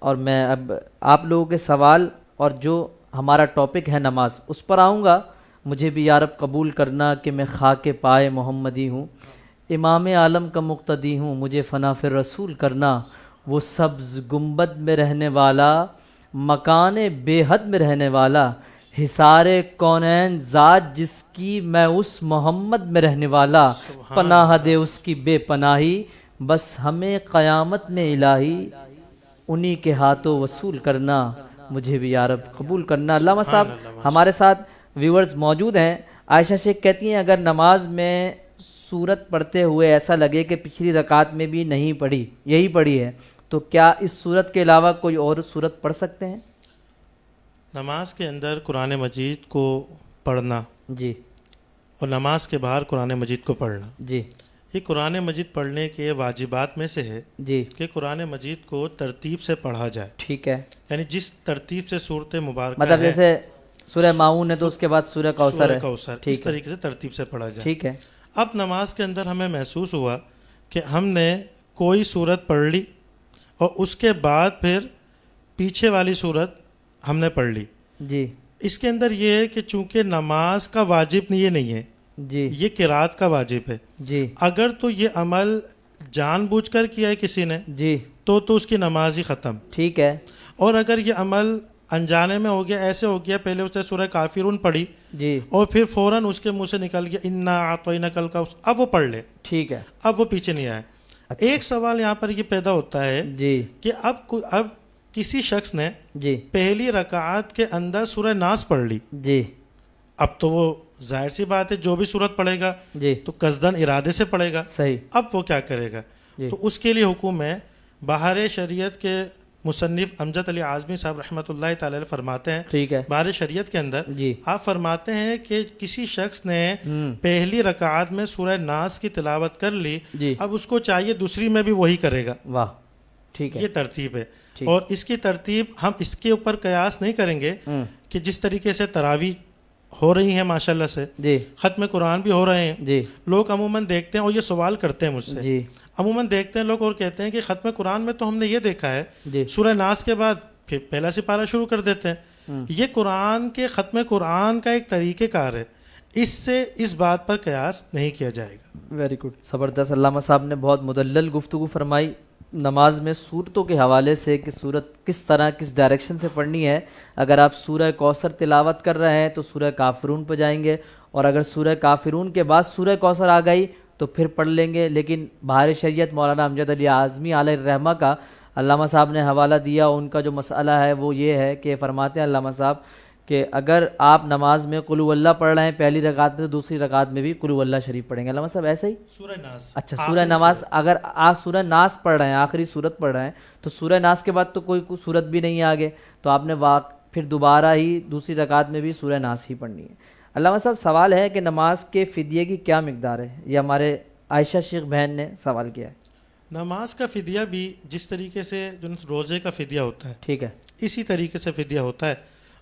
اور میں اب آپ لوگوں کے سوال اور جو ہمارا ٹاپک ہے نماز اس پر آؤں گا۔ مجھے بھی یا رب قبول کرنا کہ میں خاک پائے محمدی ہوں، امام عالم کا مقتدی ہوں، مجھے فنا فر رسول کرنا، وہ سبز گنبد میں رہنے والا، مکان بے حد میں رہنے والا، حصار کونین ذات جس کی میں اس محمد میں رہنے والا، پناہ دے اس کی بے پناہی، بس ہمیں قیامت میں الہی، انہی کے ہاتھوں وصول کرنا، مجھے بھی یا رب قبول کرنا۔ علامہ صاحب ہمارے ساتھ ویورز موجود ہیں۔ عائشہ شیخ کہتی ہیں اگر نماز میں سورت پڑھتے ہوئے ایسا لگے کہ پچھلی رکعت میں بھی نہیں پڑھی، یہی پڑھی ہے، تو کیا اس سورت کے علاوہ کوئی اور سورت پڑھ سکتے ہیں؟ نماز کے اندر قرآن مجید کو پڑھنا جی، اور نماز کے باہر قرآن مجید کو پڑھنا، جی، یہ قرآن مجید پڑھنے کے واجبات میں سے ہے جی، کہ قرآن مجید کو ترتیب سے پڑھا جائے، ٹھیک ہے۔ یعنی جس ترتیب سے صورت مبارکہ مطلب ہے، جیسے سورہ معون ہے تو اس کے بعد سورہ کوثر سورہ ہے، کوثر، اس ٹھیک ہے، طریقے سے ترتیب سے پڑھا جائے۔ ٹھیک ہے، اب نماز کے اندر ہمیں محسوس ہوا کہ ہم نے کوئی صورت پڑھ لی اور اس کے بعد پھر پیچھے والی صورت ہم نے پڑھ لی۔ جی، اس کے اندر یہ ہے کہ چونکہ نماز کا واجب یہ نہیں ہے، جی، یہ قرات کا واجب ہے۔ جی، اگر تو یہ عمل جان بوجھ کر کیا ہے کسی نے جی، تو اس کی نماز ہی ختم، ٹھیک ہے، اور اگر یہ عمل انجانے میں ہو گیا، ایسے ہو گیا پہلے اس نے سورہ کافرون پڑھی جی، اور پھر فوراً اس کے منہ سے نکل گیا انا اعطیناک الکوثر، اب وہ پڑھ لے، ٹھیک ہے، اب وہ پیچھے نہیں آئے۔ ایک سوال یہاں پر یہ پیدا ہوتا ہے جی، کہ اب کسی شخص نے جی، پہلی رکعت کے اندر سورہ ناس پڑھ لی، جی، اب تو وہ ظاہر سی بات ہے جو بھی صورت پڑھے گا جی، تو قصدن ارادے سے پڑھے گا، صحیح، اب وہ کیا کرے گا؟ جی، تو اس کے لیے حکم ہے، بہار شریعت کے مصنف امجد علی اعظمی صاحب رحمۃ اللہ تعالی علیہ فرماتے ہیں، ٹھیک ہے، بہار شریعت کے اندر جی، آپ فرماتے ہیں کہ کسی شخص نے پہلی رکعت میں سورہ ناس کی تلاوت کر لی، جی، اب اس کو چاہیے دوسری میں بھی وہی کرے گا، واہ، ٹھیک ہے، یہ ترتیب ہے۔ ٹھیک۔ اور اس کی ترتیب ہم اس کے اوپر قیاس نہیں کریں گے کہ جس طریقے سے تراویح ہو رہی ہیں ماشاءاللہ سے, جی ختم قرآن بھی ہو رہے ہیں. جی لوگ عموماً دیکھتے ہیں اور یہ سوال کرتے ہیں مجھ سے, جی عموماً دیکھتے ہیں لوگ اور کہتے ہیں کہ ختم قرآن میں تو ہم نے یہ دیکھا ہے جی سورہ ناس کے بعد پھر پہلا سپارہ شروع کر دیتے ہیں. یہ قرآن کے ختم قرآن کا ایک طریقہ کار ہے, اس سے اس بات پر قیاس نہیں کیا جائے گا. ویری گڈ, زبردست. علامہ صاحب نے بہت مدلل گفتگو فرمائی نماز میں صورتوں کے حوالے سے کہ صورت کس طرح کس ڈائریکشن سے پڑھنی ہے. اگر آپ سورہ کوثر تلاوت کر رہے ہیں تو سورہ کافرون پہ جائیں گے, اور اگر سورہ کافرون کے بعد سورہ کوثر آ گئی تو پھر پڑھ لیں گے. لیکن بہار شریعت مولانا امجد علی اعظمی علیہ الرحمہ کا علامہ صاحب نے حوالہ دیا, ان کا جو مسئلہ ہے وہ یہ ہے کہ فرماتے ہیں علامہ صاحب کہ اگر آپ نماز میں قل هو اللہ پڑھ رہے ہیں پہلی رکعت میں تو دوسری رکعت میں بھی قل هو اللہ شریف پڑھیں گے. علامہ صاحب ایسا ہی سورہ ناس, اچھا سورہ نماز اگر آپ سورہ ناس پڑھ رہے ہیں آخری صورت پڑھ رہے ہیں تو سورہ ناس کے بعد تو کوئی صورت بھی نہیں ہے آگے, تو آپ نے پھر دوبارہ ہی دوسری رکعت میں بھی سورہ ناس ہی پڑھنی ہے. علامہ صاحب سوال ہے کہ نماز کے فدیے کی کیا مقدار ہے؟ یہ ہمارے عائشہ شیخ بہن نے سوال کیا ہے. نماز کا فدیہ بھی جس طریقے سے جو روزے کا فدیہ ہوتا ہے ٹھیک ہے, اسی طریقے سے فدیہ ہوتا ہے.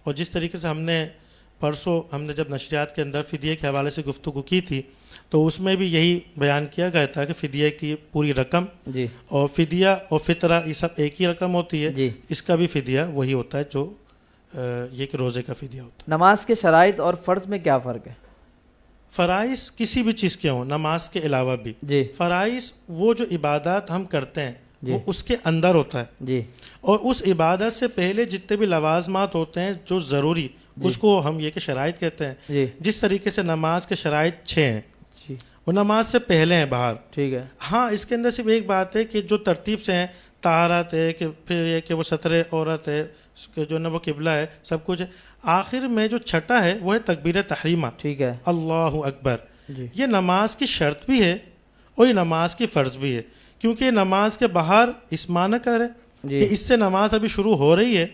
اور جس طریقے سے ہم نے جب نشریات کے اندر فدیے کے حوالے سے گفتگو کی تھی تو اس میں بھی یہی بیان کیا گیا تھا کہ فدیے کی پوری رقم جی اور فدیہ اور فطرہ یہ سب ایک ہی رقم ہوتی ہے. جی, اس کا بھی فدیہ وہی ہوتا ہے جو یہ کہ روزے کا فدیہ ہوتا ہے. نماز کے شرائط اور فرض میں کیا فرق ہے؟ فرائض کسی بھی چیز کے ہوں, نماز کے علاوہ بھی جی فرائض وہ جو عبادات ہم کرتے ہیں جی وہ اس کے اندر ہوتا ہے, جی اور اس عبادت سے پہلے جتنے بھی لوازمات ہوتے ہیں جو ضروری اس کو ہم یہ کہ شرائط کہتے ہیں. جی جس طریقے سے نماز کے شرائط 6 ہیں جی وہ نماز سے پہلے ہیں باہر. ٹھیک ہے, ہاں اس کے اندر صرف ایک بات ہے کہ جو ترتیب سے ہیں, طہارت ہے کہ پھر یہ کہ وہ ستر عورت ہے کہ جو نا وہ قبلہ ہے سب کچھ ہے. آخر میں جو چھٹا ہے وہ ہے تکبیر تحریمہ, ٹھیک ہے اللہ اکبر. جی یہ نماز کی شرط بھی ہے اور یہ نماز کی فرض بھی ہے, کیونکہ نماز کے باہر اس معنی کر ہے جی کہ اس سے نماز ابھی شروع ہو رہی ہے,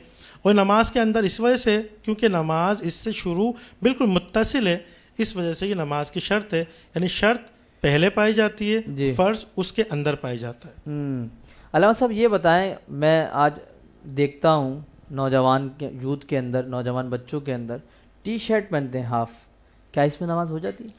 اور نماز کے اندر اس وجہ سے کیونکہ نماز اس سے شروع بالکل متصل ہے, اس وجہ سے یہ نماز کی شرط ہے. یعنی شرط پہلے پائی جاتی ہے, جی فرض اس کے اندر پائی جاتا ہے. علامہ صاحب یہ بتائیں, میں آج دیکھتا ہوں نوجوان کے یوتھ کے اندر, نوجوان بچوں کے اندر ٹی شرٹ پہنتے ہیں ہاف, کیا اس میں نماز ہو جاتی ہے؟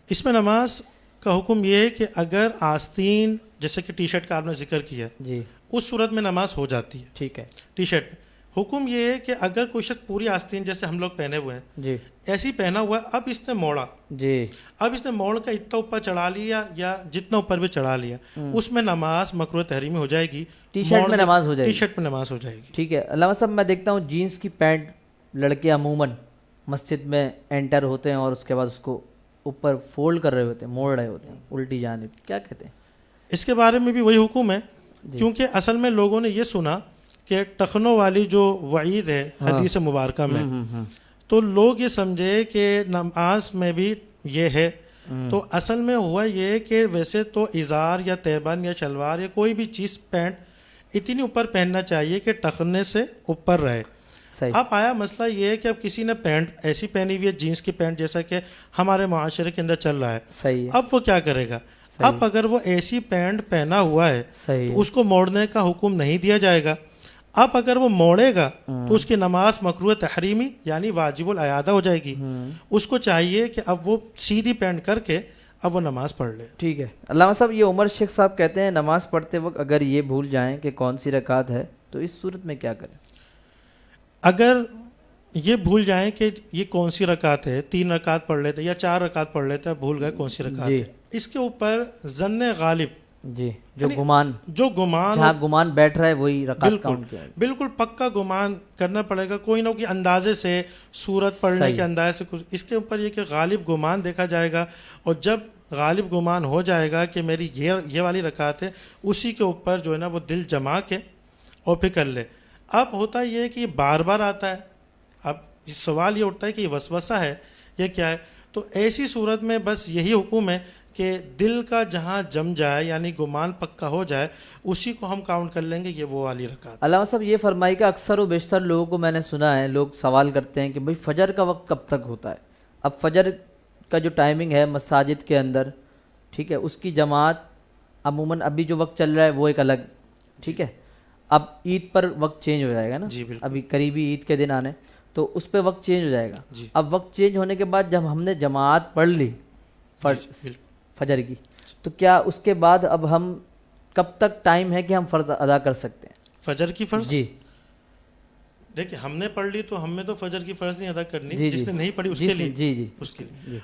اس میں نماز کا حکم یہ ہے کہ اگر آستین جیسے کہ ٹی شرٹ کا آپ نے ذکر کیا جی اس صورت میں نماز ہو جاتی ہے. ٹھیک ہے ٹی شرٹ میں حکم یہ ہے کہ اگر کوئی شخص پوری آستین جیسے ہم لوگ پہنے ہوئے ہیں جی ایسی پہنا ہوا ہے, اب اس نے موڑا, جی اب اس نے موڑ کا اتنا اوپر چڑھا لیا یا جتنا اوپر بھی چڑھا لیا, اس میں نماز مکروہ تحریمی ہو جائے گی. ٹی شرٹ میں نماز ہو جائے ٹی گی, شرٹ میں نماز ہو جائے گی. ٹھیک ہے. علامہ صاحب میں دیکھتا ہوں جینس کی پینٹ لڑکے عموماً مسجد میں انٹر ہوتے ہیں اور اس کے بعد اس کو اوپر فولڈ کر رہے ہوتے ہیں, موڑ رہے ہوتے ہیں الٹی جانب, کیا کہتے ہیں اس کے بارے میں بھی وہی حکم ہے, کیونکہ اصل میں لوگوں نے یہ سنا کہ ٹخنوں والی جو وعید ہے حدیث مبارکہ میں, تو لوگ یہ سمجھے کہ نماز میں بھی یہ ہے. تو اصل میں ہوا یہ کہ ویسے تو ازار یا تیبن یا شلوار یا کوئی بھی چیز پینٹ اتنی اوپر پہننا چاہیے کہ ٹخنے سے اوپر رہے. اب آیا مسئلہ یہ ہے کہ اب کسی نے پینٹ ایسی پہنی ہوئی ہے جینس کی پینٹ جیسا کہ ہمارے معاشرے کے اندر چل رہا ہے, صحیح, اب وہ کیا کرے گا؟ اب اگر وہ ایسی پینٹ پہنا ہوا ہے تو اس کو موڑنے کا حکم نہیں دیا جائے گا. اب اگر وہ موڑے گا تو اس کی نماز مکروہ تحریمی یعنی واجب الاعادہ ہو جائے گی. اس کو چاہیے کہ اب وہ سیدھی پینٹ کر کے اب وہ نماز پڑھ لے. ٹھیک ہے. علامہ صاحب یہ عمر شیخ صاحب کہتے ہیں نماز پڑھتے وقت اگر یہ بھول جائیں کہ کون سی رکعت ہے تو اس صورت میں کیا کریں؟ اگر یہ بھول جائیں کہ یہ کون سی رکعت ہے, 3 رکعت پڑھ لیتے یا 4 رکعت پڑھ لیتے, بھول گئے کون سی رکعت ہے, اس کے اوپر ظن غالب جی جو گمان جہاں گمان بیٹھ رہا ہے وہی رکعت کاؤنٹ کیا ہے. بالکل پکا گمان کرنا پڑے گا, کوئی نہ کوئی اندازے سے سورت پڑھنے کے اندازے سے کچھ. اس کے اوپر یہ کہ غالب گمان دیکھا جائے گا, اور جب غالب گمان ہو جائے گا کہ میری یہ والی رکعت ہے, اسی کے اوپر جو ہے نا وہ دل جما کے اور پھر کر لے. اب ہوتا یہ ہے کہ یہ بار بار آتا ہے, اب سوال یہ اٹھتا ہے کہ یہ وسوسہ ہے یہ کیا ہے. تو ایسی صورت میں بس یہی حکم ہے کہ دل کا جہاں جم جائے یعنی گمان پکا ہو جائے اسی کو ہم کاؤنٹ کر لیں گے یہ وہ والی رکعت. علامہ صاحب یہ فرمائی کہ اکثر و بیشتر لوگوں کو میں نے سنا ہے, لوگ سوال کرتے ہیں کہ بھئی فجر کا وقت کب تک ہوتا ہے؟ اب فجر کا جو ٹائمنگ ہے مساجد کے اندر, ٹھیک ہے, اس کی جماعت عموماً ابھی جو وقت چل رہا ہے وہ ایک الگ, ٹھیک ہے, اب عید پر وقت چینج ہو جائے گا نا, ابھی قریبی عید کے دن آنے, تو اس پہ وقت چینج ہو جائے گا. جی. اب وقت چینج ہونے کے بعد جب ہم نے جماعت پڑھ لی فجر کی، تو کیا اس کے بعد اب ہم کب تک ٹائم ہے کہ ہم فرض ادا کر سکتے ہیں؟ فجر کی فرض؟ جی دیکھیں ہم نے پڑھ لی تو ہم نے تو فجر کی فرض نہیں ادا کرنی. جی جس جی نے نہیں پڑھی اس جی کے لیے جی جی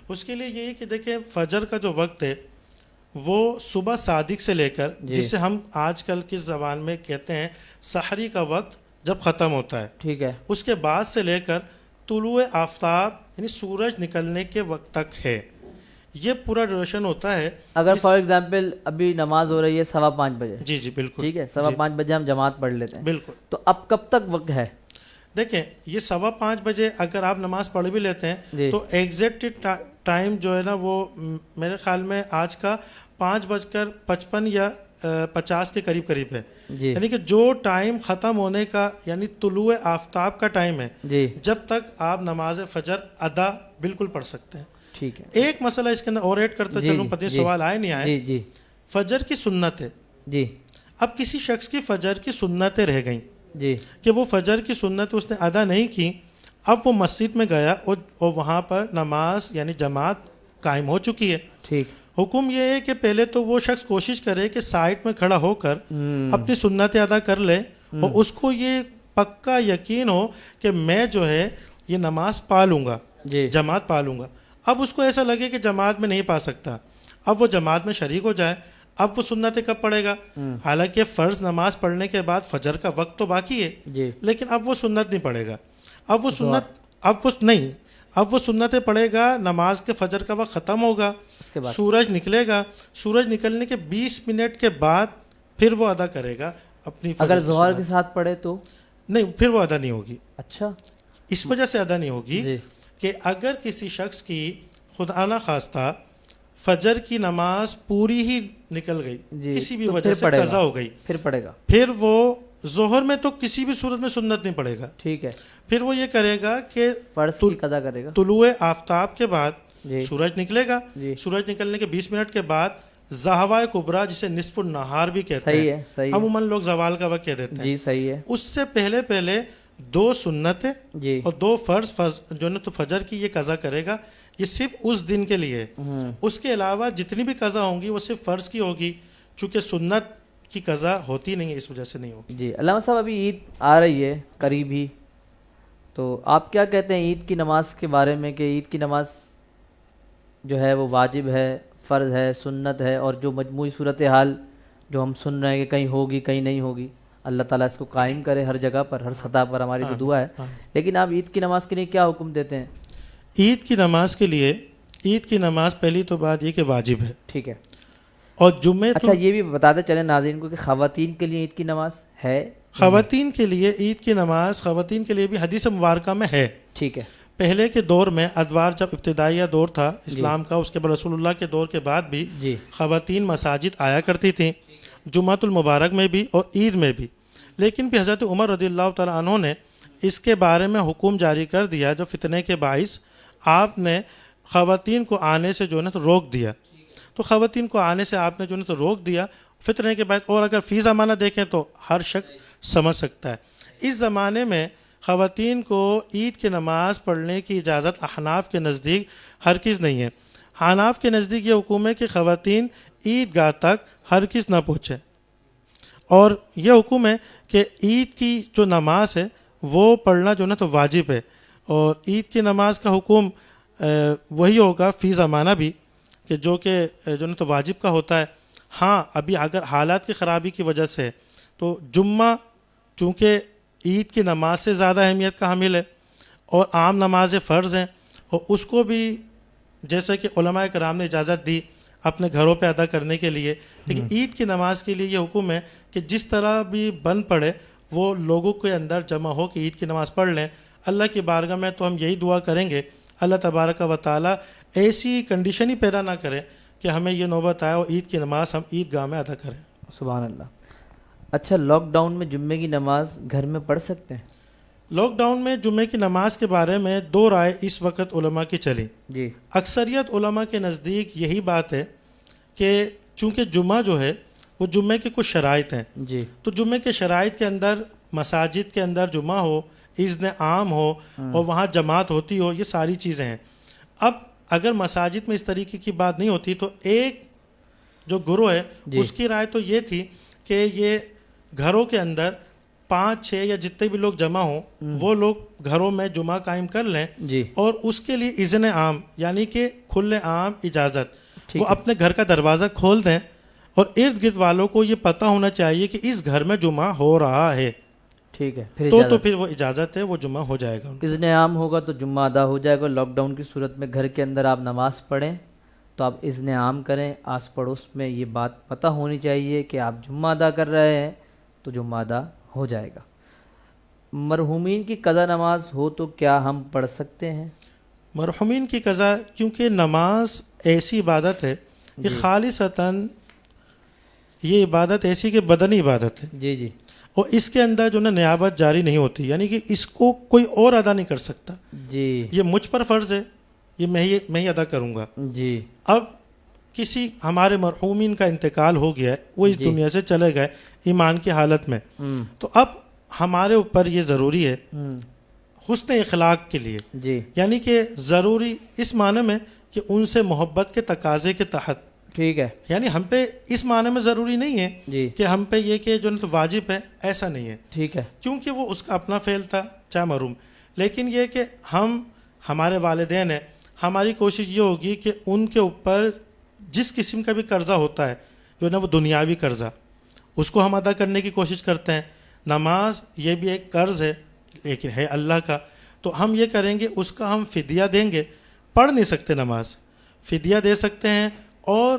اس کے لیے یہ ہے کہ دیکھیں فجر کا جو وقت ہے وہ صبح صادق سے لے کر جسے ہم آج کل کی زبان میں کہتے ہیں سحری کا وقت جب ختم ہوتا ہے، ٹھیک ہے، اس کے بعد سے لے کر طلوع آفتاب یعنی سورج نکلنے کے وقت تک ہے، یہ پورا ڈیوریشن ہوتا ہے. اگر فار ایگزامپل ابھی نماز ہو رہی ہے 5:15 بجے، جی جی بالکل ٹھیک ہے، 5:15 بجے ہم جماعت پڑھ لیتے ہیں، بالکل. تو اب کب تک وقت ہے؟ دیکھیں یہ 5:15 بجے اگر آپ نماز پڑھ بھی لیتے ہیں تو ایگزیکٹ ٹائم جو ہے نا وہ میرے خیال میں آج کا 5:55 یا 50 کے قریب ہے. یعنی کہ جو ٹائم ختم ہونے کا یعنی طلوع آفتاب کا ٹائم ہے جب تک آپ نماز فجر ادا بالکل پڑھ سکتے ہیں. ٹھیک ہے. ایک مسئلہ اس کے اندر اور ایڈ کرتا چلوں، پتہ سوال آئے نہیں آئے. جی فجر کی سنت ہے. جی. اب کسی شخص کی فجر کی سنتیں رہ گئیں جی کہ وہ فجر کی سنت اس نے ادا نہیں کی، اب وہ مسجد میں گیا اور وہاں پر نماز یعنی جماعت قائم ہو چکی ہے. ٹھیک. حکم یہ ہے کہ پہلے تو وہ شخص کوشش کرے کہ سائڈ میں کھڑا ہو کر اپنی سنتیں ادا کر لے اور اس کو یہ پکا یقین ہو کہ میں جو ہے یہ نماز پا لوں گا، جماعت پا لوں گا. اب اس کو ایسا لگے کہ جماعت میں نہیں پا سکتا، اب وہ جماعت میں شریک ہو جائے. اب وہ سنتیں کب پڑھے گا؟ حالانکہ فرض نماز پڑھنے کے بعد فجر کا وقت تو باقی ہے، لیکن اب وہ سنت نہیں پڑھے گا. اب وہ سنتیں پڑھے گا. نماز کے فجر کا وقت ختم ہوگا، سورج نکلے گا، سورج نکلنے کے 20 منٹ کے بعد پھر وہ ادا کرے گا اپنی فجر. اگر ظہر کے ساتھ پڑھے تو نہیں، پھر وہ ادا نہیں ہوگی. اچھا، اس وجہ سے ادا نہیں ہوگی کہ اگر کسی شخص کی خدا نہ خواستہ فجر کی نماز پوری ہی نکل گئی، کسی بھی وجہ سے قضا ہو گئی، پھر پڑھے گا. پھر وہ ظہر میں تو کسی بھی صورت میں سنت نہیں پڑے گا. ٹھیک ہے. پھر وہ یہ کرے گا کہ فرض کی قضا کرے گا. طلوع آفتاب کے بعد سورج نکلے گا، سورج نکلنے کے 20 منٹ کے بعد زہوائے کبریٰ جسے نصف النہار بھی کہتے ہیں، عموماً لوگ زوال کا وقت کہہ دیتے ہیں. جی صحیح ہے. اس سے پہلے 2 سنتیں اور 2 فرض جو ہے تو فجر کی یہ قضا کرے گا. یہ صرف اس دن کے لیے. اس کے علاوہ جتنی بھی قضا ہوں گی وہ صرف فرض کی ہوگی، چونکہ سنت کی قضا ہوتی نہیں ہے، اس وجہ سے نہیں ہوگی. جی علامہ صاحب، ابھی عید آ رہی ہے قریب ہی، تو آپ کیا کہتے ہیں عید کی نماز کے بارے میں کہ عید کی نماز جو ہے وہ واجب ہے، فرض ہے، سنت ہے، اور جو مجموعی صورتحال جو ہم سن رہے ہیں کہ کہیں ہوگی کہیں نہیں ہوگی، اللہ تعالیٰ اس کو قائم کرے ہر جگہ پر، ہر سطح پر، ہماری تو دعا ہے. لیکن آپ عید کی نماز کے لیے کیا حکم دیتے ہیں؟ عید کی نماز کے لیے عید کی نماز پہلی تو بات یہ کہ واجب ہے. ٹھیک ہے. اور جمعے اچھا یہ بھی بتاتے چلیں ناظرین کو کہ خواتین کے لیے عید کی نماز ہے؟ خواتین کے لیے عید کی نماز خواتین کے لیے بھی حدیث مبارکہ میں ہے. ٹھیک ہے. پہلے کے دور میں ادوار جب ابتدائیہ دور تھا اسلام کا، اس کے بعد رسول اللہ کے دور کے بعد بھی خواتین مساجد آیا کرتی تھیں، جمعۃ المبارک میں بھی اور عید میں بھی. لیکن بھی حضرت عمر رضی اللہ تعالیٰ عنہ نے اس کے بارے میں حکم جاری کر دیا جو فتنے کے باعث آپ نے خواتین کو آنے سے جو ہے نا تو روک دیا. تو خواتین کو آنے سے آپ نے جو ہے تو روک دیا فتنے کے بعد. اور اگر فی زمانہ دیکھیں تو ہر شخص سمجھ سکتا ہے. اس زمانے میں خواتین کو عید کی نماز پڑھنے کی اجازت احناف کے نزدیک ہرگز نہیں ہے. حناف کے نزدیک یہ حکم ہے کہ خواتین عید گاہ تک ہرگز نہ پہنچے، اور یہ حکم ہے کہ عید کی جو نماز ہے وہ پڑھنا جو ہے نا تو واجب ہے. اور عید کی نماز کا حکم وہی ہوگا فی زمانہ بھی کہ جو کہ جو ہے تو واجب کا ہوتا ہے. ہاں ابھی اگر حالات کی خرابی کی وجہ سے تو جمعہ چونکہ عید کی نماز سے زیادہ اہمیت کا حامل ہے اور عام نماز فرض ہیں، اور اس کو بھی جیسا کہ علماء کرام نے اجازت دی اپنے گھروں پہ ادا کرنے کے لیے، لیکن عید کی نماز کے لیے یہ حکم ہے کہ جس طرح بھی بند پڑے وہ لوگوں کے اندر جمع ہو کہ عید کی نماز پڑھ لیں. اللہ کی بارگاہ میں تو ہم یہی دعا کریں گے اللہ تبارک و تعالیٰ ایسی کنڈیشن ہی پیدا نہ کرے کہ ہمیں یہ نوبت آئے اور عید کی نماز ہم عید گاہ میں ادا کریں. سبحان اللہ. اچھا لاک ڈاؤن میں جمعے کی نماز گھر میں پڑھ سکتے ہیں؟ لاک ڈاؤن میں جمعے کی نماز کے بارے میں 2 رائے اس وقت علماء کی چلی. اکثریت علماء کے نزدیک یہی بات ہے کہ چونکہ جمعہ جو ہے وہ جمعے کے کچھ شرائط ہیں، تو جمعے کے شرائط کے اندر مساجد کے اندر جمعہ ہو، اذن عام ہو اور وہاں جماعت ہوتی ہو، یہ ساری چیزیں ہیں. اب اگر مساجد میں اس طریقے کی بات نہیں ہوتی تو ایک جو گروہ ہے اس کی رائے تو یہ تھی کہ یہ گھروں کے اندر 5-6 یا جتنے بھی لوگ جمع ہوں وہ لوگ گھروں میں جمعہ قائم کر لیں اور اس کے لیے اذن عام یعنی کہ کھلے عام اجازت، وہ اپنے گھر کا دروازہ کھول دیں اور ارد گرد والوں کو یہ پتہ ہونا چاہیے کہ اس گھر میں جمعہ ہو رہا ہے. ٹھیک ہے، تو پھر وہ اجازت ہے، وہ جمعہ ہو جائے گا. اذن عام ہوگا تو جمعہ ادا ہو جائے گا. لاک ڈاؤن کی صورت میں گھر کے اندر آپ نماز پڑھیں تو آپ اذن عام کریں، آس پڑوس میں یہ بات پتہ ہونی چاہیے کہ آپ جمعہ ادا کر رہے ہیں تو جمعہ ادا ہو جائے گا. مرحومین کی قضا نماز ہو تو کیا ہم پڑھ سکتے ہیں؟ مرحومین کی قضا، کیونکہ نماز ایسی عبادت ہے یہ خالصتاً یہ عبادت ایسی کہ بدنی عبادت ہے جی اور اس کے اندر جو نا نیابت جاری نہیں ہوتی، یعنی کہ اس کو کوئی اور ادا نہیں کر سکتا. جی یہ مجھ پر فرض ہے، یہ میں ہی ادا کروں گا. جی اب کسی ہمارے مرحومین کا انتقال ہو گیا ہے، وہ اس دنیا سے چلے گئے ایمان کی حالت میں، تو اب ہمارے اوپر یہ ضروری ہے حسن اخلاق کے لیے، جی یعنی کہ ضروری اس معنی میں کہ ان سے محبت کے تقاضے کے تحت، ٹھیک ہے، یعنی ہم پہ اس معنی میں ضروری نہیں ہے جی کہ ہم پہ یہ کہ جو واجب ہے، ایسا نہیں ہے، ٹھیک ہے، کیونکہ وہ اس کا اپنا فعل تھا چاہے مرحوم. لیکن یہ کہ ہمارے والدین ہیں، ہماری کوشش یہ ہوگی کہ ان کے اوپر جس قسم کا بھی قرضہ ہوتا ہے جو نا وہ دنیاوی قرضہ، اس کو ہم ادا کرنے کی کوشش کرتے ہیں. نماز یہ بھی ایک قرض ہے لیکن ہے اللہ کا، تو ہم یہ کریں گے اس کا ہم فدیہ دیں گے. پڑھ نہیں سکتے نماز، فدیہ دے سکتے ہیں اور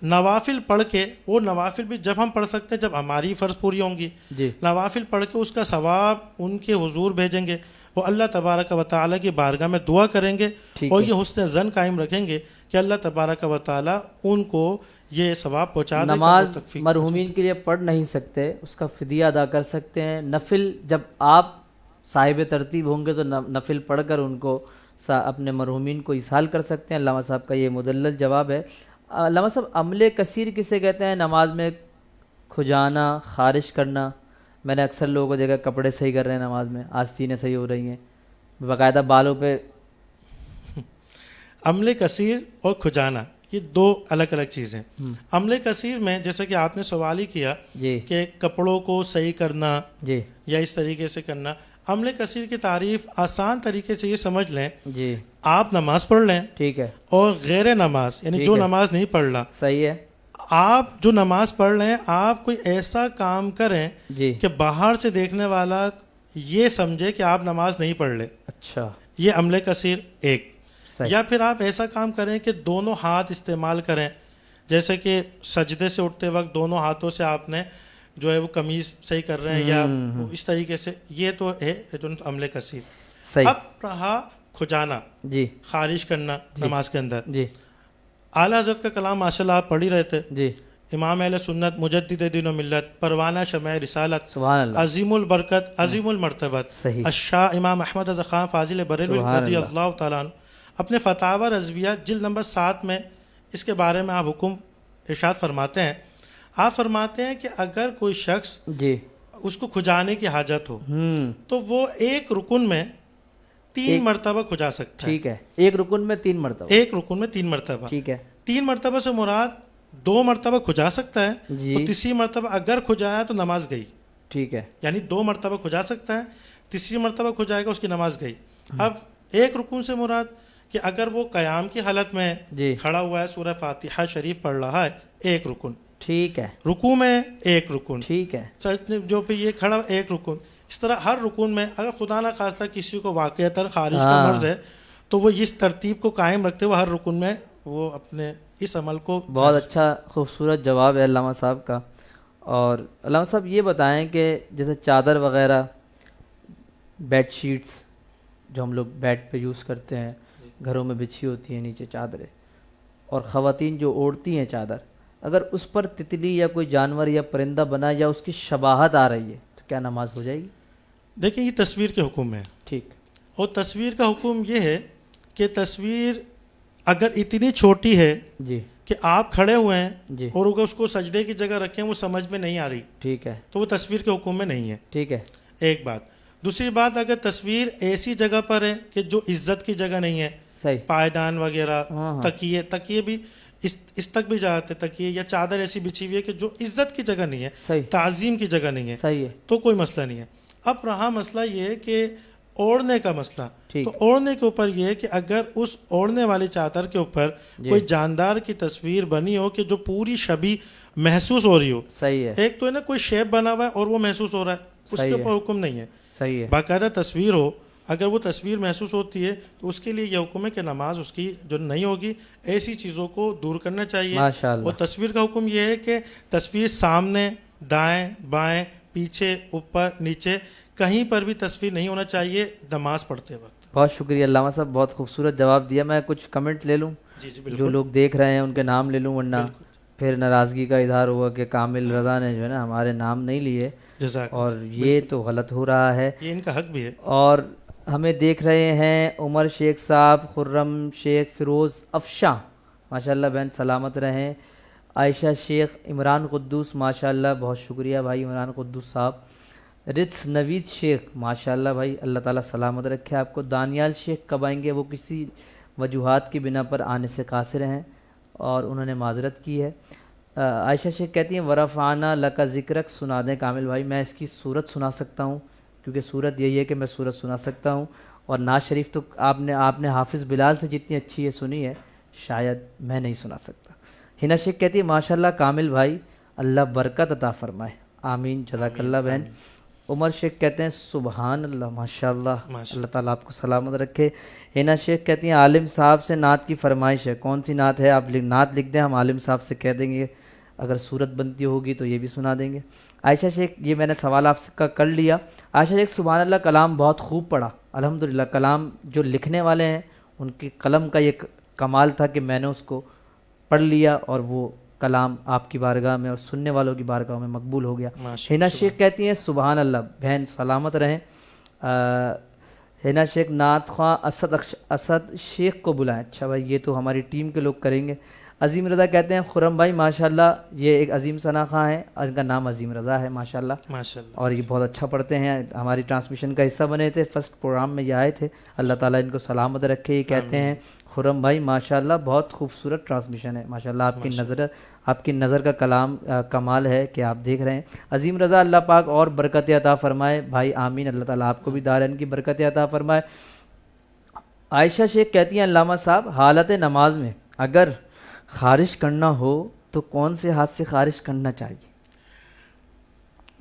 نوافل پڑھ کے، وہ نوافل بھی جب ہم پڑھ سکتے ہیں جب ہماری فرض پوری ہوں گی، نوافل پڑھ کے اس کا ثواب ان کے حضور بھیجیں گے. وہ اللہ تبارک و تعالیٰ کی بارگاہ میں دعا کریں گے اور یہ حسن ظن قائم رکھیں گے کہ اللہ تبارک و تعالیٰ ان کو یہ ثواب پہنچا دے گا. نماز مرحومین کے لیے پڑھ نہیں سکتے، اس کا فدیہ ادا کر سکتے ہیں. نفل جب آپ صاحب ترتیب ہوں گے تو نفل پڑھ کر ان کو اپنے مرحومین کو ایصال کر سکتے ہیں. علامہ صاحب کا یہ مدلل جواب ہے. علامہ صاحب عمل کثیر کسے کہتے ہیں؟ نماز میں کھجانا، خارش کرنا. میں نے اکثر لوگوں کو دیکھا کپڑے صحیح کر رہے ہیں نماز میں، آستینیں صحیح ہو رہی ہیں، باقاعدہ بالوں پہ. عمل کثیر اور کھجانا یہ دو الگ الگ چیزیں. عمل کثیر میں جیسے کہ آپ نے سوال ہی کیا کہ کپڑوں کو صحیح کرنا یا اس طریقے سے کرنا، عمل کثیر کی تعریف آسان طریقے سے یہ سمجھ لیں، آپ نماز پڑھ لیں، ٹھیک ہے، اور غیر نماز یعنی جو نماز نہیں پڑھ رہا، صحیح ہے، آپ جو نماز پڑھ رہے ہیں آپ کوئی ایسا کام کریں کہ باہر سے دیکھنے والا یہ سمجھے کہ آپ نماز نہیں پڑھ لے. اچھا، یہ عمل کثیر ایک. یا پھر آپ ایسا کام کریں کہ دونوں ہاتھ استعمال کریں، جیسے کہ سجدے سے اٹھتے وقت دونوں ہاتھوں سے آپ نے جو ہے وہ قمیض صحیح کر رہے ہیں یا اس طریقے سے، یہ تو ہے عمل کثیر. اب رہا کھجانا، خارش کرنا نماز کے اندر. اعلیٰ حضرت کا کلام ماشاء اللہ آپ پڑھ ہی رہے تھے. امام اہل سنت، مجدد دین و ملت، پروانہ شمع رسالت، عظیم البرکت، عظیم المرتبت، الشاہ امام احمد رضا خان فاضل بریلوی رضی اللہ تعالیٰ عنہ اپنے فتاوی رضویہ جلد نمبر 7 میں اس کے بارے میں آپ حکم ارشاد فرماتے ہیں. آپ فرماتے ہیں کہ اگر کوئی شخص اس کو کھجانے کی حاجت ہو تو وہ ایک رکن میں 3 مرتبہ کھجا سکتا ہے. ٹھیک ہے، ایک رکن میں 3 مرتبہ، ایک رکن میں 3 مرتبہ. ٹھیک ہے، 3 مرتبہ سے مراد 2 مرتبہ کھجا سکتا ہے اور تیسری مرتبہ اگر کھجایا تو نماز گئی. ٹھیک ہے، یعنی 2 مرتبہ کھجا سکتا ہے، تیسری مرتبہ کھجائے گا اس کی نماز گئی. اب ایک رکن سے مراد کہ اگر وہ قیام کی حالت میں کھڑا ہوا ہے، سورہ فاتحہ شریف پڑھ رہا ہے، ایک رکن. ٹھیک ہے، رکوع میں ایک رکن. ٹھیک ہے، جو پہ یہ کھڑا ایک رکن. اس طرح ہر رکن میں اگر خدا نہ خواستہ کسی کو واقعتاً خارج کا مرض ہے تو وہ اس ترتیب کو قائم رکھتے ہوئے ہر رکن میں وہ اپنے اس عمل کو. بہت اچھا خوبصورت جواب ہے علامہ صاحب کا. اور علامہ صاحب یہ بتائیں کہ جیسے چادر وغیرہ، بیڈ شیٹس جو ہم لوگ بیڈ پہ یوز کرتے ہیں، گھروں میں بچھی ہوتی ہیں نیچے چادریں، اور خواتین جو اوڑھتی ہیں چادر، اگر اس پر تتلی یا کوئی جانور یا پرندہ بنا یا اس کی شباہت آ رہی ہے تو کیا نماز ہو جائے گی؟ دیکھیں یہ تصویر کے حکم ہے. ٹھیک، اور تصویر کا حکم یہ ہے کہ تصویر اگر اتنی چھوٹی ہے کہ آپ کھڑے ہوئے ہیں اور اگر اس کو سجدے کی جگہ رکھیں وہ سمجھ میں نہیں آ رہی، ٹھیک ہے، تو وہ تصویر کے حکم میں نہیں ہے. ٹھیک ہے، ایک بات. دوسری بات اگر تصویر ایسی جگہ پر ہے کہ جو عزت کی جگہ نہیں ہے، صحیح، پائدان وغیرہ، ہاں ہاں، تکیے بھی اس تک بھی جاتے، تکیے یا چادر ایسی بچھی ہوئی ہے کہ جو عزت کی جگہ نہیں ہے، صحیح تعظیم کی جگہ نہیں ہے، صحیح ہے، تو کوئی مسئلہ نہیں ہے۔ اب رہا مسئلہ یہ ہے کہ اوڑھنے کا مسئلہ، ٹھیک تو اوڑھنے کے اوپر یہ ہے کہ اگر اس اوڑھنے والی چادر کے اوپر کوئی جاندار کی تصویر بنی ہو کہ جو پوری شبیہ محسوس ہو رہی ہو، صحیح ہے، ایک تو ہے نا کوئی شیپ بنا ہوا ہے اور وہ محسوس ہو رہا ہے، اس کے اوپر حکم نہیں ہے۔ صحیح ہے، باقاعدہ تصویر ہو، اگر وہ تصویر محسوس ہوتی ہے تو اس کے لیے یہ حکم ہے کہ نماز اس کی جو نہیں ہوگی، ایسی چیزوں کو دور کرنا چاہیے۔ ماشاء اللہ، اور تصویر کا حکم یہ ہے کہ تصویر سامنے، دائیں بائیں، پیچھے، اوپر نیچے، کہیں پر بھی تصویر نہیں ہونا چاہیے نماز پڑھتے وقت۔ بہت شکریہ علامہ صاحب، بہت خوبصورت جواب دیا۔ میں کچھ کمنٹ لے لوں، جی جی جو بالکل، لوگ دیکھ رہے ہیں ان کے نام لے لوں، ورنہ پھر ناراضگی کا اظہار ہوا کہ کامل رضا نے جو ہے نا ہمارے نام نہیں لیے، جزاک اور یہ تو غلط ہو رہا ہے۔ یہ ان کا حق بھی ہے۔ اور ہمیں دیکھ رہے ہیں عمر شیخ صاحب، خرم شیخ، فیروز افشاں، ماشاءاللہ بہن سلامت رہیں، عائشہ شیخ، عمران قدوس، ماشاءاللہ بہت شکریہ بھائی عمران قدوس صاحب، رتس نوید شیخ، ماشاءاللہ بھائی اللہ تعالیٰ سلامت رکھے آپ کو۔ دانیال شیخ کب آئیں گے؟ وہ کسی وجوہات کی بنا پر آنے سے قاصر ہیں اور انہوں نے معذرت کی ہے۔ عائشہ شیخ کہتی ہیں ورفعنا لک ذکرک سنا دیں کامل بھائی۔ میں اس کی صورت سنا سکتا ہوں، کیونکہ صورت یہی ہے کہ میں صورت سنا سکتا ہوں، اور نعت شریف تو آپ نے حافظ بلال سے جتنی اچھی یہ سنی ہے شاید میں نہیں سنا سکتا۔ ہنا شیخ کہتی ہے ماشاءاللہ کامل بھائی، اللہ برکت عطا فرمائے، آمین، جزاک اللہ بہن۔ عمر شیخ کہتے ہیں سبحان اللہ، ماشاءاللہ، اللہ تعالیٰ آپ کو سلامت رکھے۔ ہنا شیخ کہتی ہیں عالم صاحب سے نعت کی فرمائش ہے، کون سی نعت ہے؟ آپ نعت لکھ دیں، ہم عالم صاحب سے کہہ دیں گے، اگر صورت بنتی ہوگی تو یہ بھی سنا دیں گے۔ عائشہ شیخ، یہ میں نے سوال آپ کا کر لیا۔ عائشہ شیخ سبحان اللہ، کلام بہت خوب پڑھا الحمدللہ۔ کلام جو لکھنے والے ہیں ان کی قلم کا یہ کمال تھا کہ میں نے اس کو پڑھ لیا اور وہ کلام آپ کی بارگاہ میں اور سننے والوں کی بارگاہ میں مقبول ہو گیا۔ ہنا شیخ کہتی ہیں سبحان اللہ، بہن سلامت رہیں۔ ہنا شیخ نعت خواں اسد شیخ کو بلائیں۔ اچھا بھائی، یہ تو ہماری ٹیم کے لوگ کریں گے۔ عظیم رضا کہتے ہیں خرم بھائی ماشاءاللہ، یہ ایک عظیم ثنا خواں ہیں اور ان کا نام عظیم رضا ہے ماشاءاللہ، اور یہ بہت اچھا پڑھتے ہیں، ہماری ٹرانسمیشن کا حصہ بنے تھے، فرسٹ پروگرام میں یہ آئے تھے، اللہ تعالیٰ ان کو سلامت رکھے۔ یہ کہتے ہیں خرم بھائی ماشاءاللہ بہت خوبصورت ٹرانسمیشن ہے ماشاءاللہ، آپ کی نظر کا کلام کمال ہے کہ آپ دیکھ رہے ہیں۔ عظیم رضا اللہ پاک اور برکت عطا فرمائے بھائی، آمین، اللہ تعالیٰ آپ کو بھی دارین کی برکت عطا فرمائے۔ عائشہ شیخ کہتی ہیں علامہ صاحب حالت نماز میں اگر خارش کرنا ہو تو کون سے ہاتھ سے خارش کرنا چاہیے؟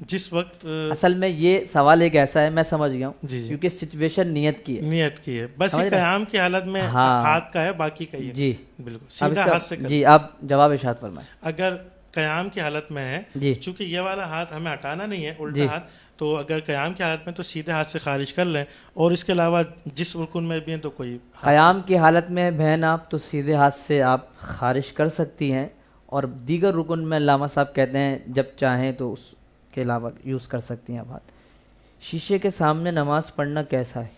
جس وقت اصل میں یہ سوال ایک ایسا ہے، میں سمجھ گیا ہوں، جی کیونکہ سچویشن نیت کی ہے، بس یہ قیام کی حالت میں ہاتھ کا ہے، باقی کا ہی جی بالکل سیدھا ہاتھ سے جی آپ جواب ارشاد فرمائیں۔ اگر قیام کی حالت میں ہے، جی چونکہ یہ والا ہاتھ ہمیں ہٹانا نہیں ہے، الٹا ہاتھ، تو اگر قیام کی حالت میں تو سیدھے ہاتھ سے خارج کر لیں، اور اس کے علاوہ جس رکن میں بھی ہیں تو کوئی قیام کی حالت میں بہن آپ تو سیدھے ہاتھ سے آپ خارج کر سکتی ہیں، اور دیگر رکن میں علامہ صاحب کہتے ہیں جب چاہیں تو اس کے علاوہ یوز کر سکتی ہیں آپ ہاتھ۔ شیشے کے سامنے نماز پڑھنا کیسا ہے؟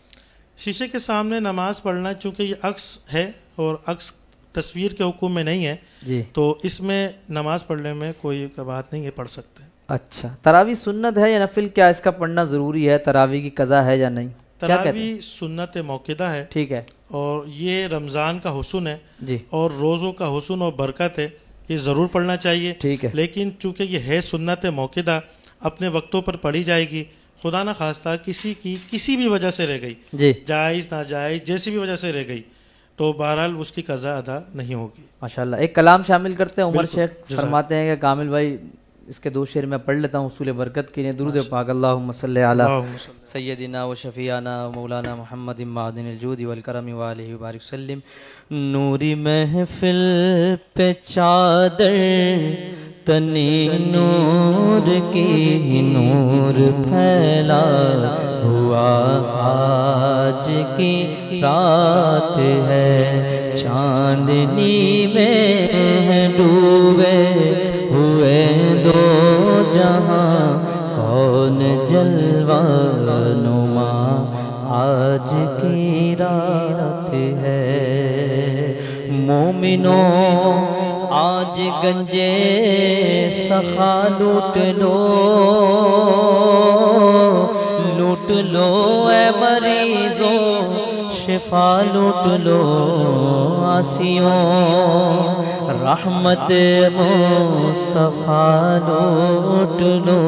شیشے کے سامنے نماز پڑھنا چونکہ یہ عکس ہے اور عکس تصویر کے حکم میں نہیں ہے، جی تو اس میں نماز پڑھنے میں کوئی بات نہیں ہے، پڑھ سکتے ہیں۔ اچھا، تراویح سنت ہے یا نفل؟ کیا اس کا پڑھنا ضروری ہے؟ تراویح کی قضا ہے یا نہیں؟ تراویح سنت موقدہ ہے، ٹھیک ہے، اور یہ رمضان کا حسن ہے، جی اور روزوں کا حسن اور برکت ہے، یہ ضرور پڑھنا چاہیے، ٹھیک ہے، لیکن چونکہ یہ ہے سنت موقدہ، اپنے وقتوں پر پڑھی جائے گی، خدا نہ خواستہ کسی بھی وجہ سے رہ گئی، جی جائز ناجائز جیسی بھی وجہ سے رہ گئی، تو بہرحال اس کی قضا ادا نہیں ہوگی۔ ماشاءاللہ۔ ایک کلام شامل کرتے ہیں، عمر شیخ فرماتے ہیں کہ کامل بھائی اس کے دو شعر میں پڑھ لیتا ہوں اصول برکت کے لیے، درود پاک اللہم صلی علی سیدنا و شفیعنا و مولانا محمد معدن الجود والکرم وآلہ وبارک وسلم۔ نوری محفل پہ چادر تنی نور کی نور پھیلا ہوا، آج کی رات ہے چاندنی میں ڈوبے ہوئے دو جہاں، کون جلوہ نما آج کی رات ہے۔ مومنوں آج گنجے سخا لوٹ لو، لوٹ لو اے مریضوں شفا لوٹ لو آسیوں رحمت مصطفیٰ لوٹ لو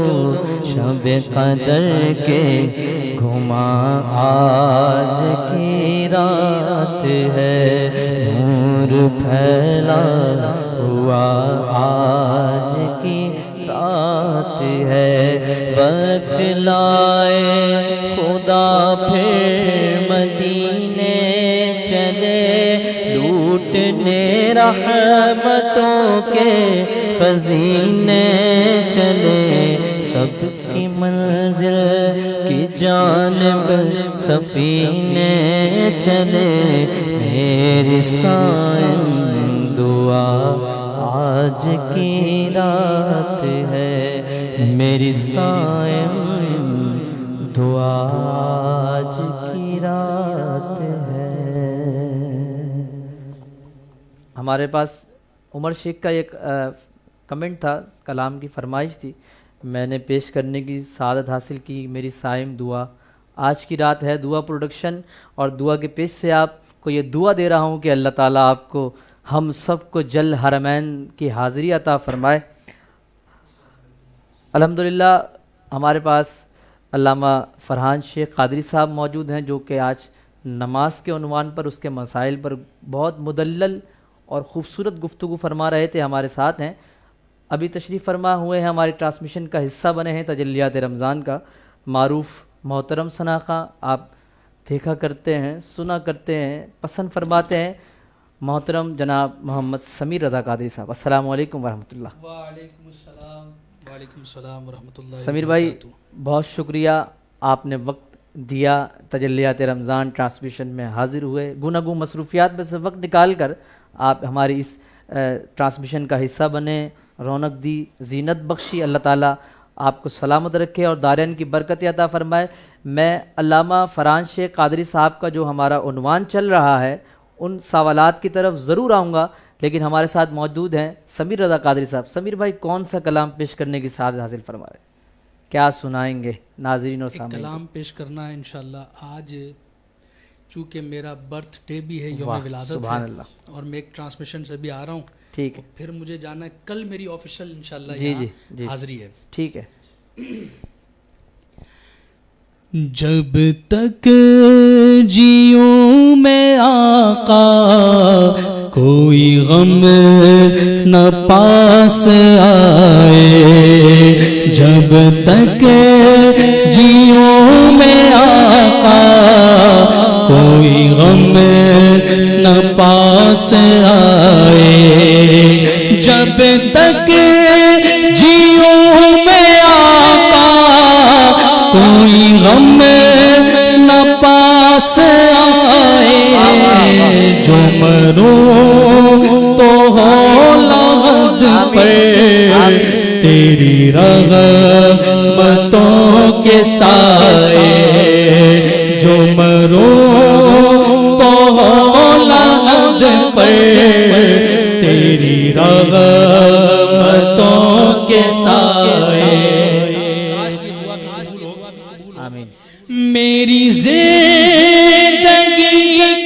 شب قدر کے گھما آج کی رات ہے نور پھیلا ہوا آج کی رات ہے وقت لائے خدا پھر مدینے چلے لوٹنے رحمتوں کے خزینے چلے سب کی منزل کی جانب سفینے چلے میری سائن دعا آج کی رات ہے میری سائن دعا آج کی رات ہے۔ ہمارے پاس عمر شیخ کا ایک کمنٹ تھا، کلام کی فرمائش تھی، میں نے پیش کرنے کی سعادت حاصل کی۔ میری سائم دعا آج کی رات ہے، دعا پروڈکشن اور دعا کے پیج سے آپ کو یہ دعا دے رہا ہوں کہ اللہ تعالیٰ آپ کو ہم سب کو جل حرمین کی حاضری عطا فرمائے۔ الحمدللہ ہمارے پاس علامہ فرحان شیخ قادری صاحب موجود ہیں جو کہ آج نماز کے عنوان پر اس کے مسائل پر بہت مدلل اور خوبصورت گفتگو فرما رہے تھے، ہمارے ساتھ ہیں، ابھی تشریف فرما ہوئے ہیں، ہماری ٹرانسمیشن کا حصہ بنے ہیں تجلیات رمضان کا۔ معروف محترم ثناخواں آپ دیکھا کرتے ہیں، سنا کرتے ہیں، پسند فرماتے ہیں، محترم جناب محمد سمیر رضا قادری صاحب، السلام علیکم ورحمۃ اللہ۔ وعلیکم السلام ورحمۃ اللہ۔ سمیر بھائی بہت شکریہ، آپ نے وقت دیا، تجلیات رمضان ٹرانسمیشن میں حاضر ہوئے، گوناگوں مصروفیات میں سے وقت نکال کر آپ ہماری اس ٹرانسمیشن کا حصہ بنے، رونق دی، زینت بخشی، اللہ تعالیٰ آپ کو سلامت رکھے اور دارین کی برکت عطا فرمائے۔ میں علامہ فرحان شیخ قادری صاحب کا جو ہمارا عنوان چل رہا ہے ان سوالات کی طرف ضرور آؤں گا، لیکن ہمارے ساتھ موجود ہیں سمیر رضا قادری صاحب۔ سمیر بھائی کون سا کلام پیش کرنے کی سعادت حاصل فرمائے، کیا سنائیں گے ناظرین اور سامعین؟ کلام پیش کرنا ہے انشاءاللہ۔ آج چونکہ میرا برتھ ڈے بھی ہے، یوم ولادت سبحان ہے، اللہ، اور میں ایک ٹرانسمیشن سے بھی آ رہا ہوں، ٹھیک ہے، پھر مجھے جانا ہے، کل میری آفیشیل انشاءاللہ جی یہاں حاضری ہے۔ ٹھیک ہے۔ جب تک جیوں میں آقا کوئی غم نہ پاس آئے، جب تک جیوں میں آقا کوئی غم نہ پاس آئے، جب تک جیوں میں آقا کوئی غم نہ پاس آئے، جو مرو تو ہو لحد پر تیری رغبتوں کے سائے، جو مرو تو ہو لحد پر تیری رغبتوں کے سائے۔ آمین۔ میری زندگی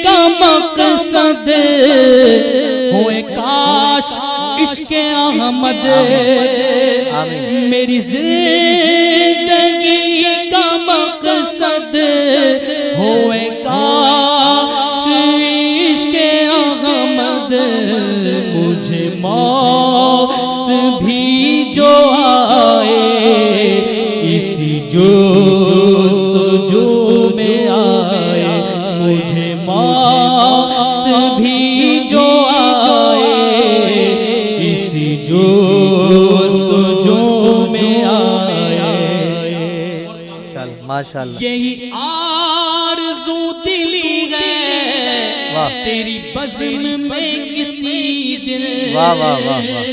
کا مقصد ہوئے کاش عشق احمد، میری زندگی کا مقصد ہوئے کاش عشق احمد، مجھے موت بھی جو آئے اسی جستجو میں آئے، مجھے موت بھی جو آئے اسی جستجو میں آئے۔ ماشاءاللہ، یہی آرزو دلی ہے تیری بزم میں کسی دن، واہ واہ واہ واہ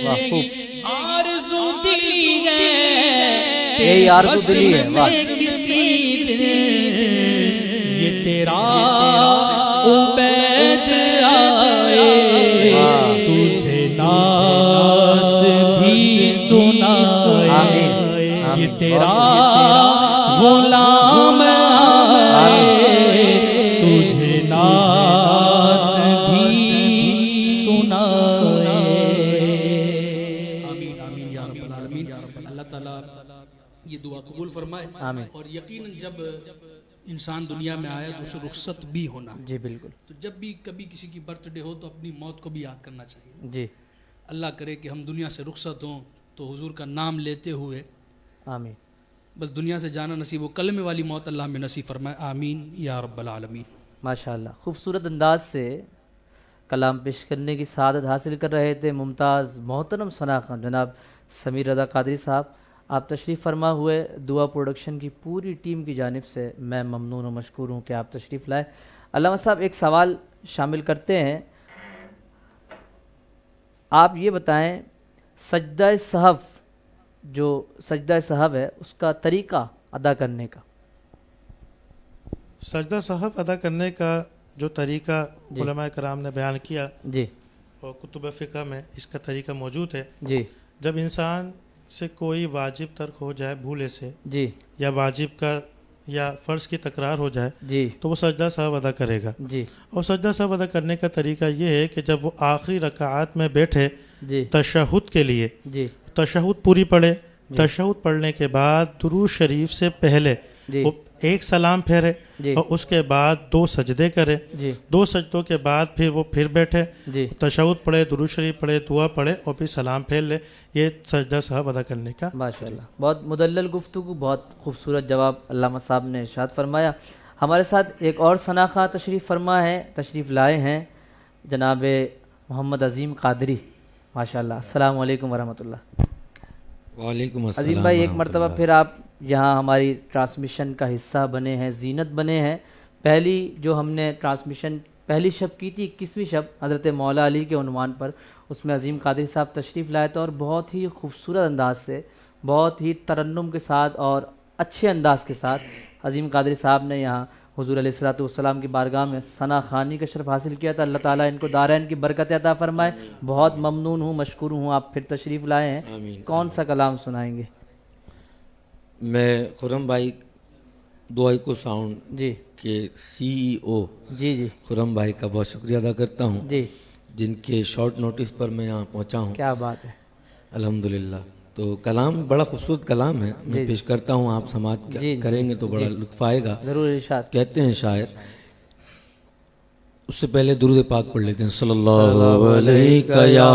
واہ، خوب، آرزو دلی ہے یہی آرزو دلی ہے، واہ، کسی دن یہ تیرا عبید آئے، تجھے نعت بھی سنائے، یہ تیرا غلام آمین آمین یا رب العالمین. اللہ تعالیٰ یہ دعا قبول فرمائے. آمین. اور یقیناً جب انسان دنیا میں آیا تو اسے رخصت بھی ہونا ہے. جی بالکل. تو جب بھی کبھی کسی کی برتھ ڈے ہو تو اپنی موت کو بھی یاد کرنا چاہیے. جی اللہ کرے کہ ہم دنیا سے رخصت ہوں تو حضور کا نام لیتے ہوئے آمین. بس دنیا سے جانا نصیب ہو. کلمے والی موت اللہ ہمیں نصیب فرمائے. آمین یا رب العالمین. ماشاء اللہ خوبصورت انداز سے کلام پیش کرنے کی سعادت حاصل کر رہے تھے ممتاز محترم ثنا خان جناب سمیر رضا قادری صاحب. آپ تشریف فرما ہوئے. دعا پروڈکشن کی پوری ٹیم کی جانب سے میں ممنون و مشکور ہوں کہ آپ تشریف لائے. علامہ صاحب ایک سوال شامل کرتے ہیں. آپ یہ بتائیں سجدہ سہو جو سجدہ سہو ہے اس کا طریقہ ادا کرنے کا. سجدہ سہو ادا کرنے کا جو طریقہ علماء کرام نے بیان کیا جی اور کتب فقہ میں اس کا طریقہ موجود ہے. جی جب انسان سے کوئی واجب ترک ہو جائے بھولے سے جی یا واجب کا یا فرض کی تکرار ہو جائے جی تو وہ سجدہ سہو ادا کرے گا. جی اور سجدہ سہو ادا کرنے کا طریقہ یہ ہے کہ جب وہ آخری رکعات میں بیٹھے جی تشہد کے لیے جی تشہد پوری پڑھے. تشہد پڑھنے کے بعد درود شریف سے پہلے جی وہ ایک سلام پھیرے جی اور اس کے بعد 2 سجدے کرے. جی 2 سجدوں کے بعد پھر وہ پھر بیٹھے جی تشہد پڑھے درود شریف پڑھے دعا پڑھے اور پھر سلام پھیر لے. یہ سجدہ سہو ادا کرنے کا. ماشاء اللہ بہت مدلل گفتگو بہت خوبصورت جواب علامہ صاحب نے ارشاد فرمایا. ہمارے ساتھ ایک اور ثنا خان تشریف فرما ہے تشریف لائے ہیں جناب محمد عظیم قادری. ماشاء اللہ السلام علیکم ورحمۃ اللہ. وعلیکم السلام. عظیم بھائی ایک ورحمۃ مرتبہ اللہ. پھر آپ یہاں ہماری ٹرانسمیشن کا حصہ بنے ہیں زینت بنے ہیں. پہلی جو ہم نے ٹرانسمیشن پہلی شب کی تھی 21ویں شب حضرت مولا علی کے عنوان پر اس میں عظیم قادری صاحب تشریف لائے تھے اور بہت ہی خوبصورت انداز سے بہت ہی ترنم کے ساتھ اور اچھے انداز کے ساتھ عظیم قادری صاحب نے یہاں حضور علیہ الصلوۃ والسلام کی بارگاہ میں ثنا خوانی کا شرف حاصل کیا تھا. اللہ تعالیٰ ان کو دارین کی برکت عطا فرمائے. بہت ممنون ہوں مشکور ہوں آپ پھر تشریف لائے ہیں. آمین. کون سا کلام سنائیں گے؟ میں خرم بھائی دعائی کو ساؤنڈ جی کے CEO جی جی خرم بھائی کا بہت شکریہ ادا کرتا ہوں جی جن کے شارٹ نوٹس پر میں یہاں پہنچا ہوں. کیا بات ہے. الحمدللہ. تو کلام بڑا خوبصورت کلام ہے. میں پیش کرتا ہوں آپ سماعت کریں گے تو بڑا لطف آئے گا. ضرور ارشاد. کہتے ہیں شاعر اس سے پہلے درود پاک پڑھ لیتے ہیں. صلی اللہ علیہ یا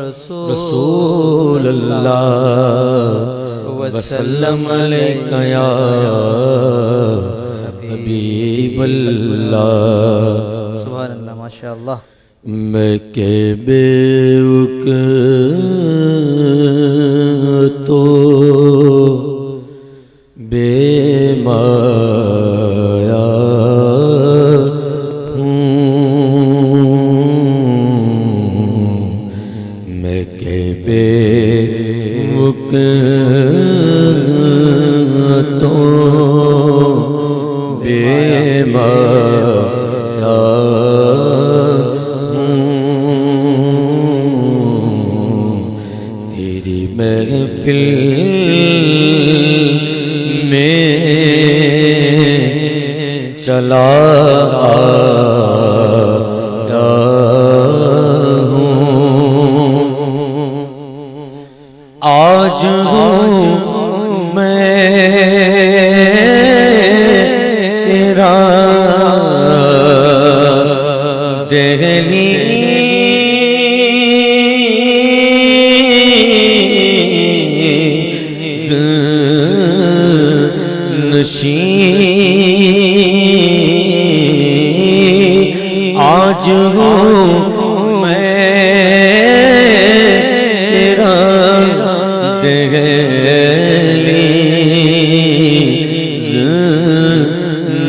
رسول اللہ وسلم علیہ یا حبیب اللہ. سبحان اللہ ماشاء اللہ. میں کہ بیوک تو بے مایا میں کہ بیوک تو بے مایا تیری محفل میں چلا آیا ہوں. آج ہوں میں تیرا دہلی آج ہوں میں تیرا دہلی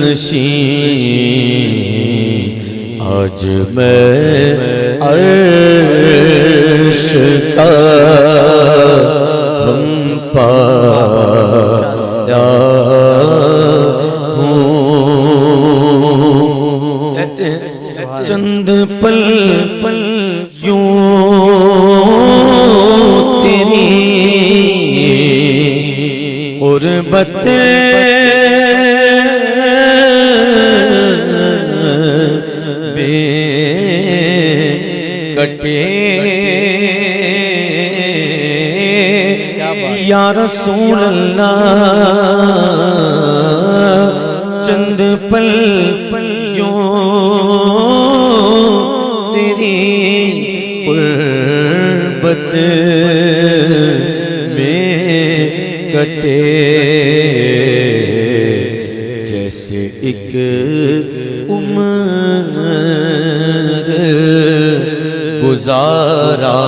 نشین. آج میں عرش کا ہم پایا چند پل پل یوں تیری غربت بے کٹے یا رسول اللہ چند پل یوں تیری قربت میں کٹے جیسے ایک عمر گزارا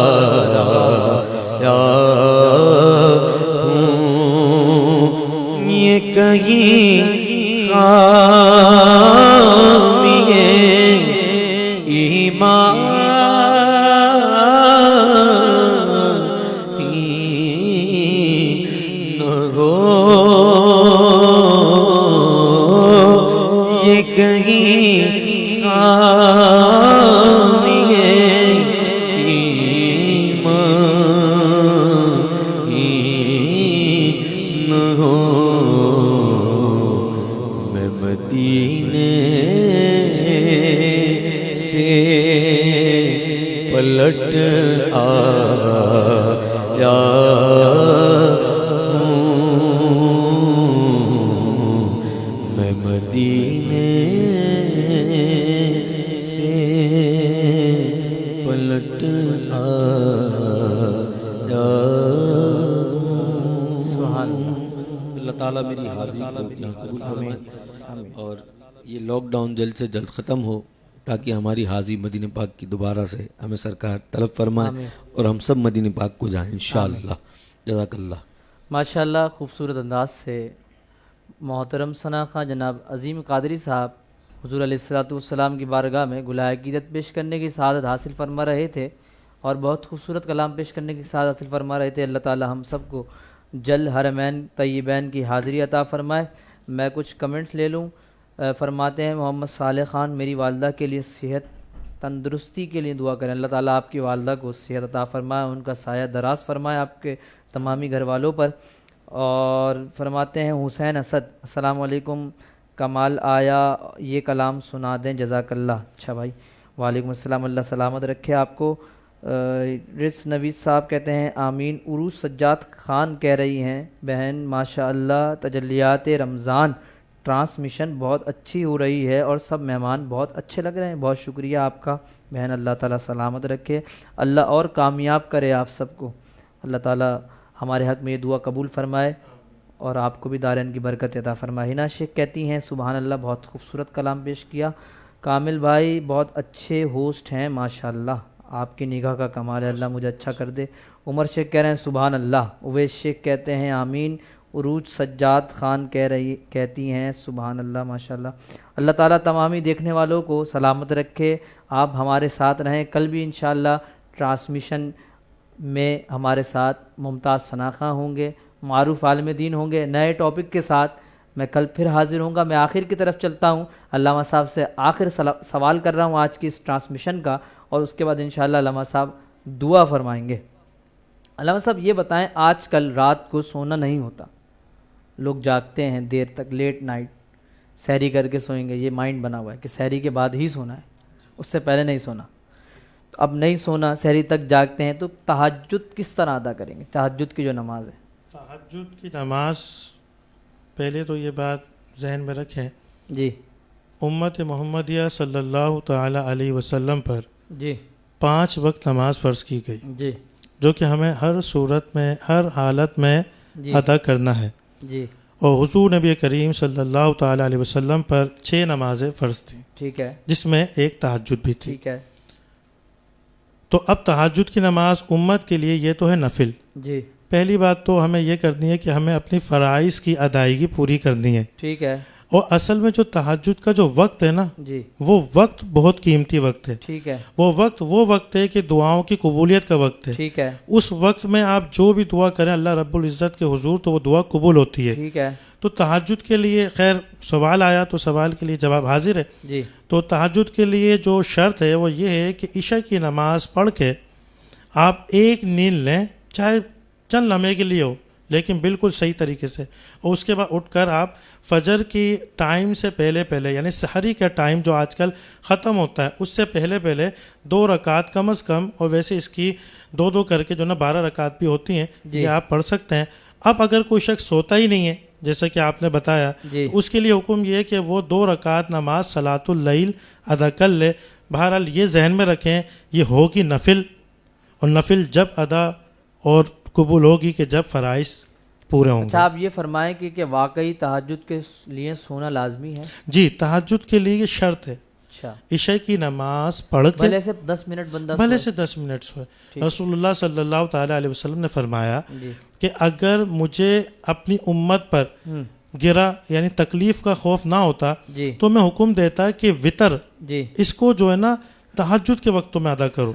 ہوں یہ کہیں خامی ایمان نہ ہو یہ کہیں خامی ایمان نہ ہو میں مدینے سے پلٹ آیا ہوں میں مدینے سے پلٹ آیا سبحان اللہ تعالیٰ میری حاضری کو قبول فرمائے اور یہ لاک ڈاؤن جلد سے جلد ختم ہو تاکہ ہماری حاضری مدینہ پاک کی دوبارہ سے ہمیں سرکار طلب فرمائے اور ہم سب مدینہ پاک کو جائیں انشاءاللہ جزاک اللہ ماشاءاللہ خوبصورت انداز سے محترم ثنا خاں جناب عظیم قادری صاحب حضور علیہ الصلوۃ والسلام کی بارگاہ میں گلہائے عقیدت پیش کرنے کی سعادت حاصل فرما رہے تھے اور بہت خوبصورت کلام پیش کرنے کی سعادت حاصل فرما رہے تھے. اللہ تعالی ہم سب کو جل حرمین طیبین کی حاضری عطا فرمائے. میں کچھ کمنٹس لے لوں. فرماتے ہیں محمد صالح خان میری والدہ کے لیے صحت تندرستی کے لیے دعا کریں. اللہ تعالیٰ آپ کی والدہ کو صحت عطا فرمائے, ان کا سایہ دراز فرمائے آپ کے تمامی گھر والوں پر. اور فرماتے ہیں حسین اسد السلام علیکم, کمال آیا یہ کلام سنا دیں جزاک اللہ. اچھا بھائی, وعلیکم السلام, اللہ سلامت رکھے آپ کو. رس نوید صاحب کہتے ہیں آمین. عروج سجاد خان کہہ رہی ہیں بہن ماشاء اللہ تجلیات رمضان ٹرانسمیشن بہت اچھی ہو رہی ہے اور سب مہمان بہت اچھے لگ رہے ہیں. بہت شکریہ آپ کا بہن, اللہ تعالیٰ سلامت رکھے, اللہ اور کامیاب کرے آپ سب کو. اللہ تعالیٰ ہمارے حق میں یہ دعا قبول فرمائے اور آپ کو بھی دارین کی برکت عطا فرمائے. ہنا شیخ کہتی ہیں سبحان اللہ بہت خوبصورت کلام پیش کیا. کامل بھائی بہت اچھے ہوسٹ ہیں ماشاء اللہ, آپ کی نگاہ کا کمال ہے, اللہ مجھے اچھا کر دے. عمر شیخ کہہ رہے ہیں سبحان اللہ. اویس شیخ کہتے ہیں آمین. عروج سجاد خان کہتی ہیں سبحان اللہ ماشاء اللہ. اللہ تعالیٰ تمامی دیکھنے والوں کو سلامت رکھے, آپ ہمارے ساتھ رہیں. کل بھی انشاءاللہ ٹرانسمیشن میں ہمارے ساتھ ممتاز ثنا خاں ہوں گے, معروف عالم دین ہوں گے. نئے ٹاپک کے ساتھ میں کل پھر حاضر ہوں گا. میں آخر کی طرف چلتا ہوں, علامہ صاحب سے آخر سوال کر رہا ہوں آج کی اس ٹرانسمیشن کا, اور اس کے بعد انشاءاللہ علامہ صاحب دعا فرمائیں گے. علامہ صاحب یہ بتائیں, آج کل رات کو سونا نہیں ہوتا, لوگ جاگتے ہیں دیر تک, لیٹ نائٹ سحری کر کے سوئیں گے. یہ مائنڈ بنا ہوا ہے کہ سحری کے بعد ہی سونا ہے, اس سے پہلے نہیں سونا. تو اب نہیں سونا, سحری تک جاگتے ہیں, تو تہجد کس طرح ادا کریں گے؟ تہجد کی جو نماز ہے, تہجد کی نماز, پہلے تو یہ بات ذہن میں رکھیں جی امت محمدیہ صلی اللہ تعالی علیہ وسلم پر جی 5 وقت نماز فرض کی گئی, جی جو کہ ہمیں ہر صورت میں ہر حالت میں جی ادا کرنا ہے. جی اور حضور نبی کریم صلی اللہ تعالی علیہ وسلم پر 6 نمازیں فرض تھیں, ٹھیک ہے, جس میں ایک تہجد بھی تھی. ٹھیک ہے, تو اب تہجد کی نماز امت کے لیے یہ تو ہے نفل. جی پہلی بات تو ہمیں یہ کرنی ہے کہ ہمیں اپنی فرائض کی ادائیگی پوری کرنی ہے. ٹھیک ہے, اور اصل میں جو تہجد کا جو وقت ہے نا, جی وہ وقت بہت قیمتی وقت ہے. ٹھیک ہے, وہ وقت ہے کہ دعاؤں کی قبولیت کا وقت ہے. ٹھیک ہے, اس وقت میں آپ جو بھی دعا کریں اللہ رب العزت کے حضور, تو وہ دعا قبول ہوتی ہے. ٹھیک ہے, تو تہجد کے لیے خیر سوال آیا تو سوال کے لیے جواب حاضر ہے. جی تو تہجد کے لیے جو شرط ہے وہ یہ ہے کہ عشاء کی نماز پڑھ کے آپ ایک نیند لیں, چاہے چند لمحے کے لیے ہو, لیکن بالکل صحیح طریقے سے. اور اس کے بعد اٹھ کر آپ فجر کی ٹائم سے پہلے یعنی سحری کا ٹائم جو آج کل ختم ہوتا ہے اس سے پہلے 2 رکعت کم از کم، اور ویسے اس کی 2 کر کے جو نا 12 رکعت بھی ہوتی ہیں، یہ آپ پڑھ سکتے ہیں. اب اگر کوئی شخص سوتا ہی نہیں ہے جیسا کہ آپ نے بتایا، اس کے لیے حکم یہ ہے کہ وہ 2 رکعت نماز صلاۃ اللیل ادا کر لے. بہرحال یہ ذہن میں رکھیں یہ ہوگی نفل، اور نفل جب ادا اور قبول ہوگی کہ جب فرائض پورے ہوں گے. اچھا، آپ یہ فرمائیں کہ واقعی تہجد کے لیے سونا لازمی ہے؟ جی، تہجد کے لیے یہ شرط ہے. اچھا، عشاء کی نماز پڑھ کے بھلے سے 10 منٹ بندہ بھلے سے 10 منٹ سوئے. رسول اللہ صلی اللہ تعالیٰ علیہ وسلم نے فرمایا کہ اگر مجھے اپنی امت پر گرا یعنی تکلیف کا خوف نہ ہوتا تو میں حکم دیتا کہ وطر اس کو جو ہے نا تہجد کے وقتوں میں ادا کرو.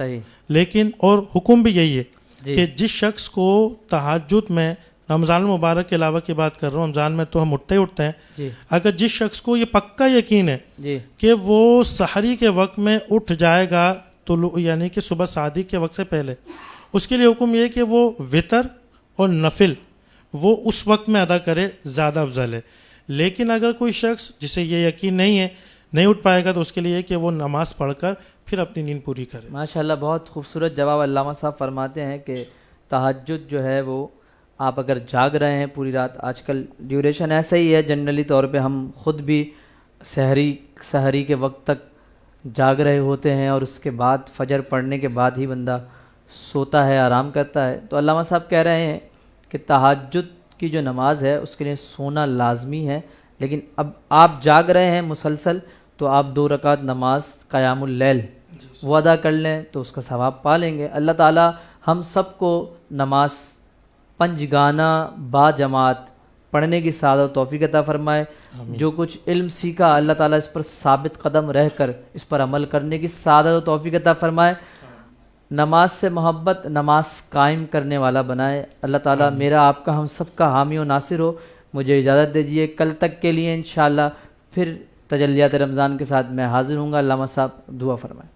لیکن اور حکم بھی یہی ہے کہ جس شخص کو تہجد میں، رمضان المبارک کے علاوہ کی بات کر رہا ہوں، رمضان میں تو ہم اٹھتے ہیں، اگر جس شخص کو یہ پکا یقین ہے کہ وہ سحری کے وقت میں اٹھ جائے گا طلوع یعنی کہ صبح صادق کے وقت سے پہلے، اس کے لیے حکم یہ ہے کہ وہ وطر اور نفل وہ اس وقت میں ادا کرے، زیادہ افضل ہے. لیکن اگر کوئی شخص جسے یہ یقین نہیں ہے، نہیں اٹھ پائے گا، تو اس کے لیے کہ وہ نماز پڑھ کر پھر اپنی نیند پوری کرے. ماشاءاللہ، بہت خوبصورت جواب. علامہ صاحب فرماتے ہیں کہ تہجد جو ہے وہ آپ اگر جاگ رہے ہیں پوری رات، آج کل ڈیوریشن ایسا ہی ہے جنرلی طور پہ ہم خود بھی سحری کے وقت تک جاگ رہے ہوتے ہیں، اور اس کے بعد فجر پڑھنے کے بعد ہی بندہ سوتا ہے، آرام کرتا ہے. تو علامہ صاحب کہہ رہے ہیں کہ تہجد کی جو نماز ہے اس کے لیے سونا لازمی ہے، لیکن اب آپ جاگ رہے ہیں مسلسل تو آپ 2 رکعت نماز قیام اللیل وہ ادا کر لیں تو اس کا ثواب پا لیں گے. اللہ تعالی ہم سب کو نماز 5 گانا با جماعت پڑھنے کی سعادت و توفیق عطا فرمائے. جو کچھ علم سیکھا اللہ تعالیٰ اس پر ثابت قدم رہ کر اس پر عمل کرنے کی سعادت و توفیق عطا فرمائے. نماز سے محبت، نماز قائم کرنے والا بنائے. اللہ تعالیٰ میرا آپ کا ہم سب کا حامی و ناصر ہو. مجھے اجازت دیجیے، کل تک کے لیے انشاءاللہ پھر تجلیات رمضان کے ساتھ میں حاضر ہوں گا. علامہ صاحب دعا فرمائیں.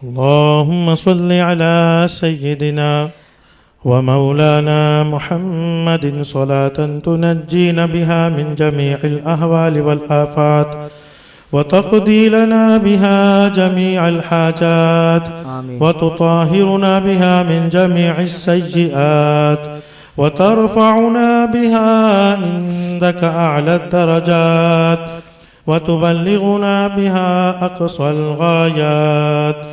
اللهم صل على سيدنا ومولانا محمد صلاة تنجينا بها من جميع الأهوال والآفات وتقضي لنا بها جميع الحاجات وتطهرنا بها من جميع السيئات وترفعنا بها عندك أعلى الدرجات وتبلغنا بها أقصى الغايات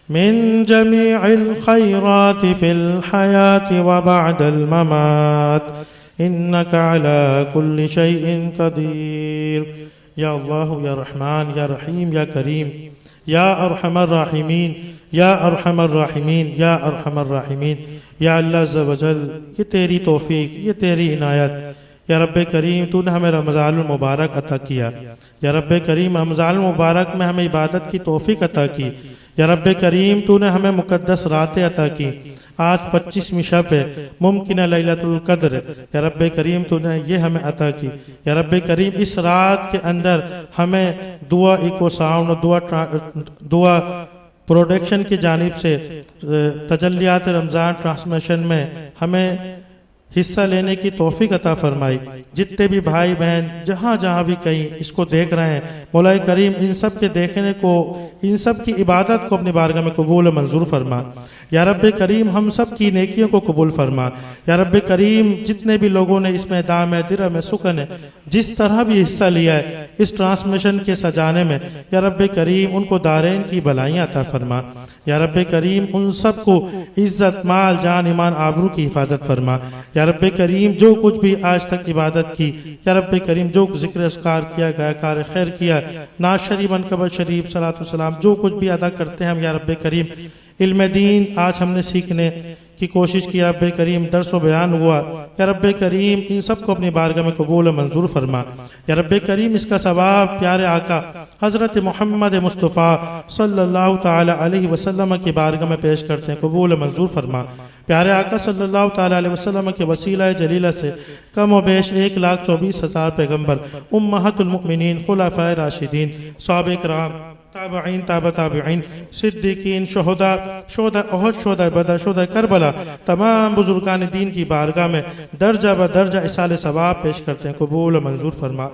من جميع الخيرات في الحياة وبعد الممات إنك على كل شيء قدير. يا الله يا رحمن يا رحيم يا كريم يا أرحم الراحمين يا أرحم الراحمين يا أرحم الراحمين. یا اللہ عز و جل، یہ تیری توفیق، یہ تیری عنایت. یا رب کریم تو نے ہمیں رمضان المبارک عطا کیا. یا رب کریم رمضان المبارک میں ہمیں عبادت کی توفیق عطا کی. یا رب کریم تو نے ہمیں مقدس راتیں عطا کی. آج 25ویں شب ہے، ممکنہ لیلۃ القدر. یا رب کریم تو نے یہ ہمیں عطا کی. یا رب کریم اس رات کے اندر ہمیں دعا ایکو ساؤنڈ اور دعا پروڈکشن کی جانب سے تجلیات رمضان ٹرانسمیشن میں ہمیں حصہ لینے کی توفیق عطا فرمائی. جتنے بھی بھائی بہن جہاں جہاں بھی کہیں اس کو دیکھ رہے ہیں، مولا کریم ان سب کے دیکھنے کو، ان سب کی عبادت کو اپنی بارگاہ میں قبول و منظور فرما. یا رب کریم ہم سب کی نیکیوں کو قبول فرما. یا رب کریم جتنے بھی لوگوں نے اس میں دام ہے، درہم ہے، سکن ہے، جس طرح بھی حصہ لیا ہے اس ٹرانسمیشن کے سجانے میں، یا رب کریم ان کو دارین کی بلائیاں عطا فرما. یا رب کریم ان سب کو عزت، مال، جان، ایمان، آبرو کی حفاظت فرما. یا رب کریم جو کچھ بھی آج تک عبادت کی، یا رب کریم جو ذکر اذکار کیا گیا، کار خیر کیا، نعت شریف، منقبت شریف، صلاۃ والسلام جو کچھ بھی ادا کرتے ہیں ہم، یا رب کریم علم دین آج ہم نے سیکھنے کی کوشش کی. رب کریم درس و بیان ہوا، یا رب کریم ان سب کو اپنی بارگاہ میں قبول و منظور فرما. یا رب کریم اس کا ثواب پیارے آقا حضرت محمد مصطفیٰ صلی اللہ تعالی علیہ وسلم کی بارگاہ میں پیش کرتے ہیں، قبول و منظور فرما. پیارے آقا صلی اللہ تعالی علیہ وسلم کے وسیلہ جلیلہ سے کم و بیش 1,24,000 پیغمبر، امہات المؤمنین، خلفائے راشدین، صحابہ کرام، تابعین تابع تابعین صدیقین شہداء شہداء احد شہداء بدر شہداء کربلا تمام بزرگان دین کی بارگاہ میں درجہ بدرجہ اصال ثواب پیش کرتے ہیں، قبول و منظور فرما۔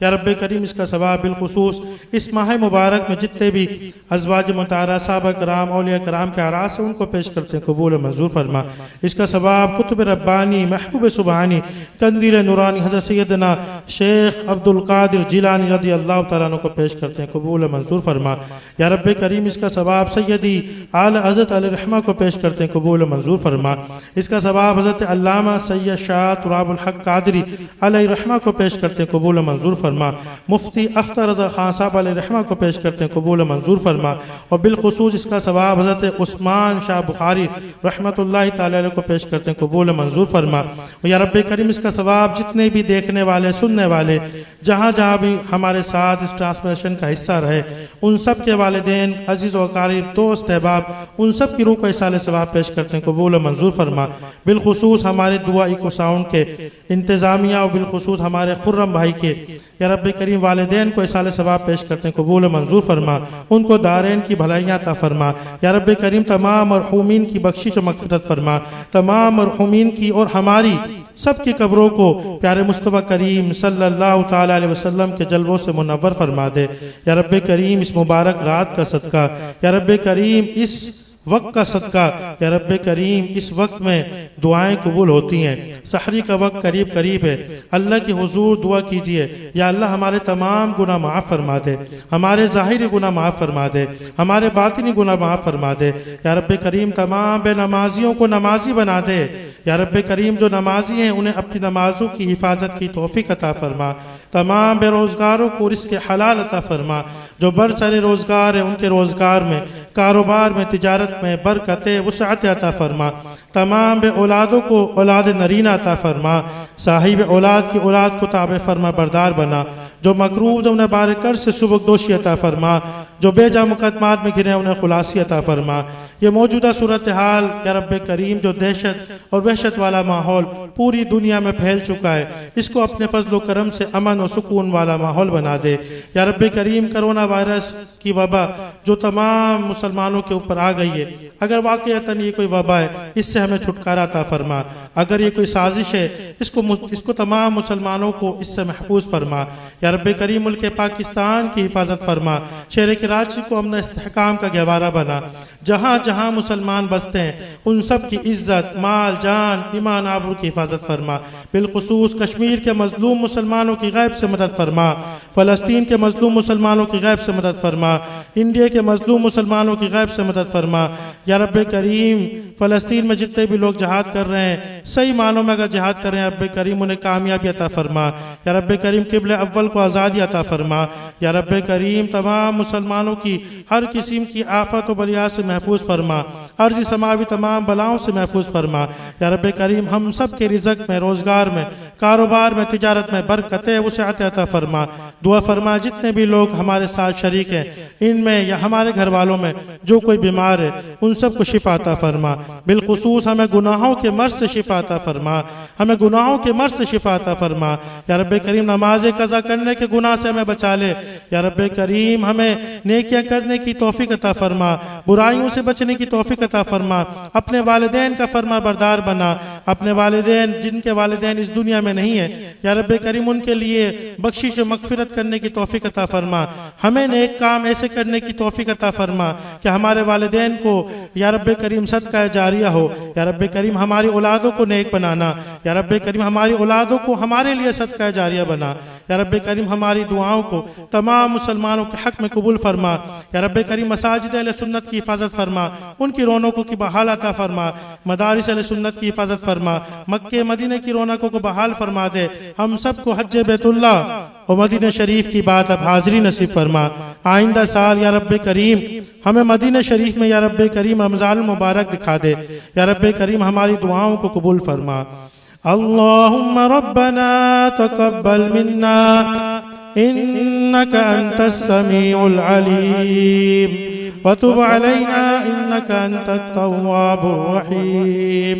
یا رب کریم اس کا ثواب بالخصوص اس ماہ مبارک میں جتنے بھی ازواج مطہرہ صحابہ کرام اولیاء کرام کے اعراض سے ان کو پیش کرتے ہیں، قبول و منظور فرما۔ اس کا ثواب قطب ربانی محبوب سبحانی قندیل نورانی حضرت سیدنا شیخ عبد القادر جیلانی رضی اللہ تعالیٰ عنہ کو پیش کرتے ہیں، قبول و منظور فرما۔ یا رب کریم اس کا ثواب سیدی اعلی حضرت علیہ رحمہ کو پیش کرتے ہیں، قبول و منظور فرما۔ اس کا ثواب حضرت علامہ سید شاہ تراب الحق قادری علیہ رحمہ کو پیش کرتے ہیں، قبول و منظور فرما۔ مفتی اختر رضا خان صاحب علیہ رحمہ کو پیش کرتے ہیں، قبول و منظور فرما۔ اور بالخصوص اس کا ثواب حضرت عثمان شاہ بخاری رحمۃ اللہ تعالی علیہ کو پیش کرتے ہیں، قبول و منظور فرما۔ اور یا رب کریم اس کا ثواب جتنے بھی دیکھنے والے سننے والے جہاں جہاں بھی ہمارے ساتھ اس ٹرانسمیشن کا حصہ رہے ان سب کے والدین عزیز و اقارب دوست احباب ان سب کی روح کو اصال ثواب پیش کرتے ہیں، قبول و منظور فرما۔ بالخصوص ہمارے دعا ایکو ساؤنڈ کے انتظامیہ اور بالخصوص ہمارے خرم بھائی کے یا رب کریم والدین کو اصال ثواب پیش کرتے ہیں، قبول و منظور فرما۔ ان کو دارین کی بھلائیاں عطا فرما۔ یا رب کریم تمام مرحومین کی بخشش و مغفرت فرما، تمام مرحومین کی اور ہماری سب کی قبروں کو پیارے مصطفیٰ کریم صلی اللہ تعالیٰ علیہ وسلم کے جلووں سے منور فرما دے۔ یا رب کریم اس مبارک رات کا صدقہ، یا رب کریم اس وقت کا صدقہ، یا رب کریم اس وقت میں دعائیں قبول ہوتی ہیں، سحری کا وقت قریب قریب ہے، اللہ کی حضور دعا کیجئے یا اللہ ہمارے تمام گناہ معاف فرما دے، ہمارے ظاہری گناہ معاف فرما دے، ہمارے باطنی گناہ معاف فرما دے۔ یا رب کریم تمام بے نمازیوں کو نمازی بنا دے۔ یا رب کریم جو نمازی ہیں انہیں اپنی نمازوں کی حفاظت کی توفیق عطا فرما، تمام بے روزگاروں کو رزق حلال عطا فرما، جو برسر روزگار ہیں ان کے روزگار میں کاروبار میں تجارت میں برکت وسعت عطا فرما، تمام بے اولادوں کو اولاد نرینہ عطا فرما، صاحب اولاد کی اولاد کو تابع فرما بردار بنا، جو مقروض انہیں بارکر سے سبکدوشی عطا فرما، جو بے جا مقدمات میں گرے انہیں خلاصی عطا فرما۔ یہ موجودہ صورتحال یا رب کریم جو دہشت اور وحشت والا ماحول پوری دنیا میں پھیل چکا ہے اس کو اپنے فضل و کرم سے امن و سکون والا ماحول بنا دے۔ یا رب کریم کرونا وائرس کی وبا جو تمام مسلمانوں کے اوپر آ گئی ہے، اگر واقعتاً یہ کوئی وبا ہے اس سے ہمیں چھٹکارا عطا فرما، اگر یہ کوئی سازش ہے اس کو تمام مسلمانوں کو اس سے محفوظ فرما۔ یا رب کریم ملک پاکستان کی حفاظت فرما، شہر کراچی کو امن استحکام کا گہوارہ بنا، جہاں جہاں مسلمان بستے ہیں ان سب کی عزت مال جان ایمان آبرو کی حفاظت فرما، بالخصوص کشمیر کے مظلوم مسلمانوں کی غیب سے مدد فرما، فلسطین کے مظلوم مسلمانوں کی غیب سے مدد فرما، انڈیا کے مظلوم مسلمانوں کی غیب سے مدد فرما۔ یا رب کریم فلسطین میں جتنے بھی لوگ جہاد کر رہے ہیں صحیح معنوں میں اگر جہاد کر رہے ہیں رب کریم انہیں کامیابی عطا فرما۔ یا رب کریم قبل اول کو آزادی عطا فرما۔ یا رب کریم تمام مسلمانوں کی ہر قسم کی آفت و بلیات سے محفوظ فرما، عرضی سماوی تمام بلاؤں سے محفوظ فرما۔ یا رب کریم ہم سب کے رزق میں روزگار میں کاروبار میں تجارت میں برکت وسعت عطا فرما۔ دعا فرما جتنے بھی لوگ ہمارے ساتھ شریک ہیں ان میں یا ہمارے گھر والوں میں جو کوئی بیمار ہے ان سب کو شفا عطا فرما، بالخصوص ہمیں گناہوں کے مرض سے شفا عطا فرما، ہمیں گناہوں کے مرض سے شفا عطا فرما۔ یا رب کریم نماز قضا کرنے کے گناہ سے ہمیں بچا لے۔ یا رب کریم ہمیں نیکیاں کرنے کی توفیق عطا فرما، برائیوں سے بچنے کی توفیق عطا فرما، اپنے والدین کا فرما بردار بنا، اپنے والدین جن کے والدین اس دنیا میں نہیں ہیں یا رب کریم ان کے لیے بخشش و مغفرت کرنے کی توفیق عطا فرما، ہمیں نیک کام ایسے کرنے کی توفیق عطا فرما کہ ہمارے والدین کو یا رب کریم صدقہ جاریہ ہو۔ یا رب کریم ہماری اولادوں کو نیک بنانا، یا رب کریم ہماری اولادوں کو ہمارے لیے صدقہ جاریہ بنا۔ یا رب کریم ہماری دعاؤں کو تمام مسلمانوں کے حق میں قبول فرما۔ یا رب کریم مساجد اہل سنت کی حفاظت فرما، ان کی رونقوں کی بحال عطا فرما، مدارس اہل سنت کی حفاظت فرما، مکہ مدینہ کی رونقوں کو بحال فرما دے۔ ہم سب کو حج بیت اللہ اور مدینہ شریف کی بات اب حاضری نصیب فرما۔ آئندہ سال یا رب کریم ہمیں مدینہ شریف میں یا رب کریم رمضان المبارک دکھا دے۔ یا رب کریم ہماری دعاؤں کو قبول فرما۔ اللہم ربنا تقبل منا انك انت السميع العليم وتب علينا انك انت التواب الرحيم۔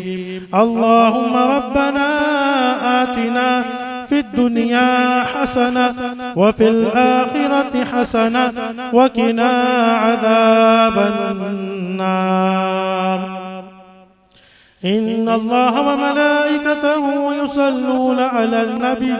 اللهم ربنا آتنا في الدنيا حسنة وفي الآخرة حسنة وقنا عذاب النار إن الله وملائكته يصلون على النبي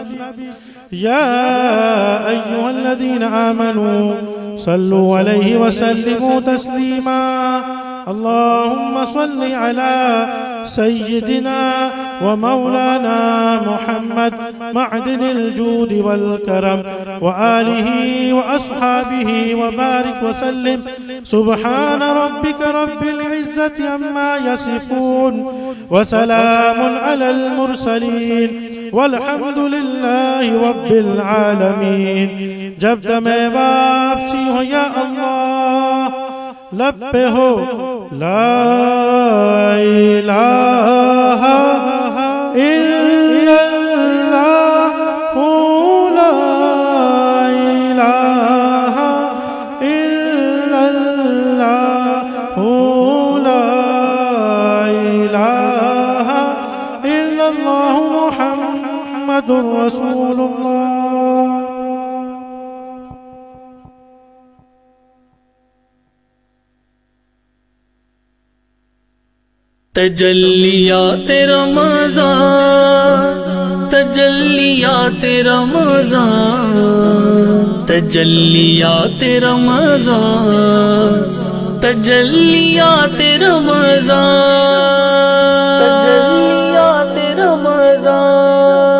يا أيها الذين آمنوا صلوا عليه وسلموا تسليما اللهم صل على سيدنا ومولانا محمد معدن الجود والكرم وآله وأصحابه وبارك وسلم سبحان ربك رب العزة عما يصفون وسلام على المرسلين والحمد لله رب العالمين جب دم واپسی ہو یا اللہ لب پہ ہو لا الہ الا اللہ لا الہ الا اللہ لا الہ الا اللہ محمد رسول اللہ تجلیات رمضان تجلیات رمضان تجلیات رمضان تجلیات رمضان تجلیات رمضان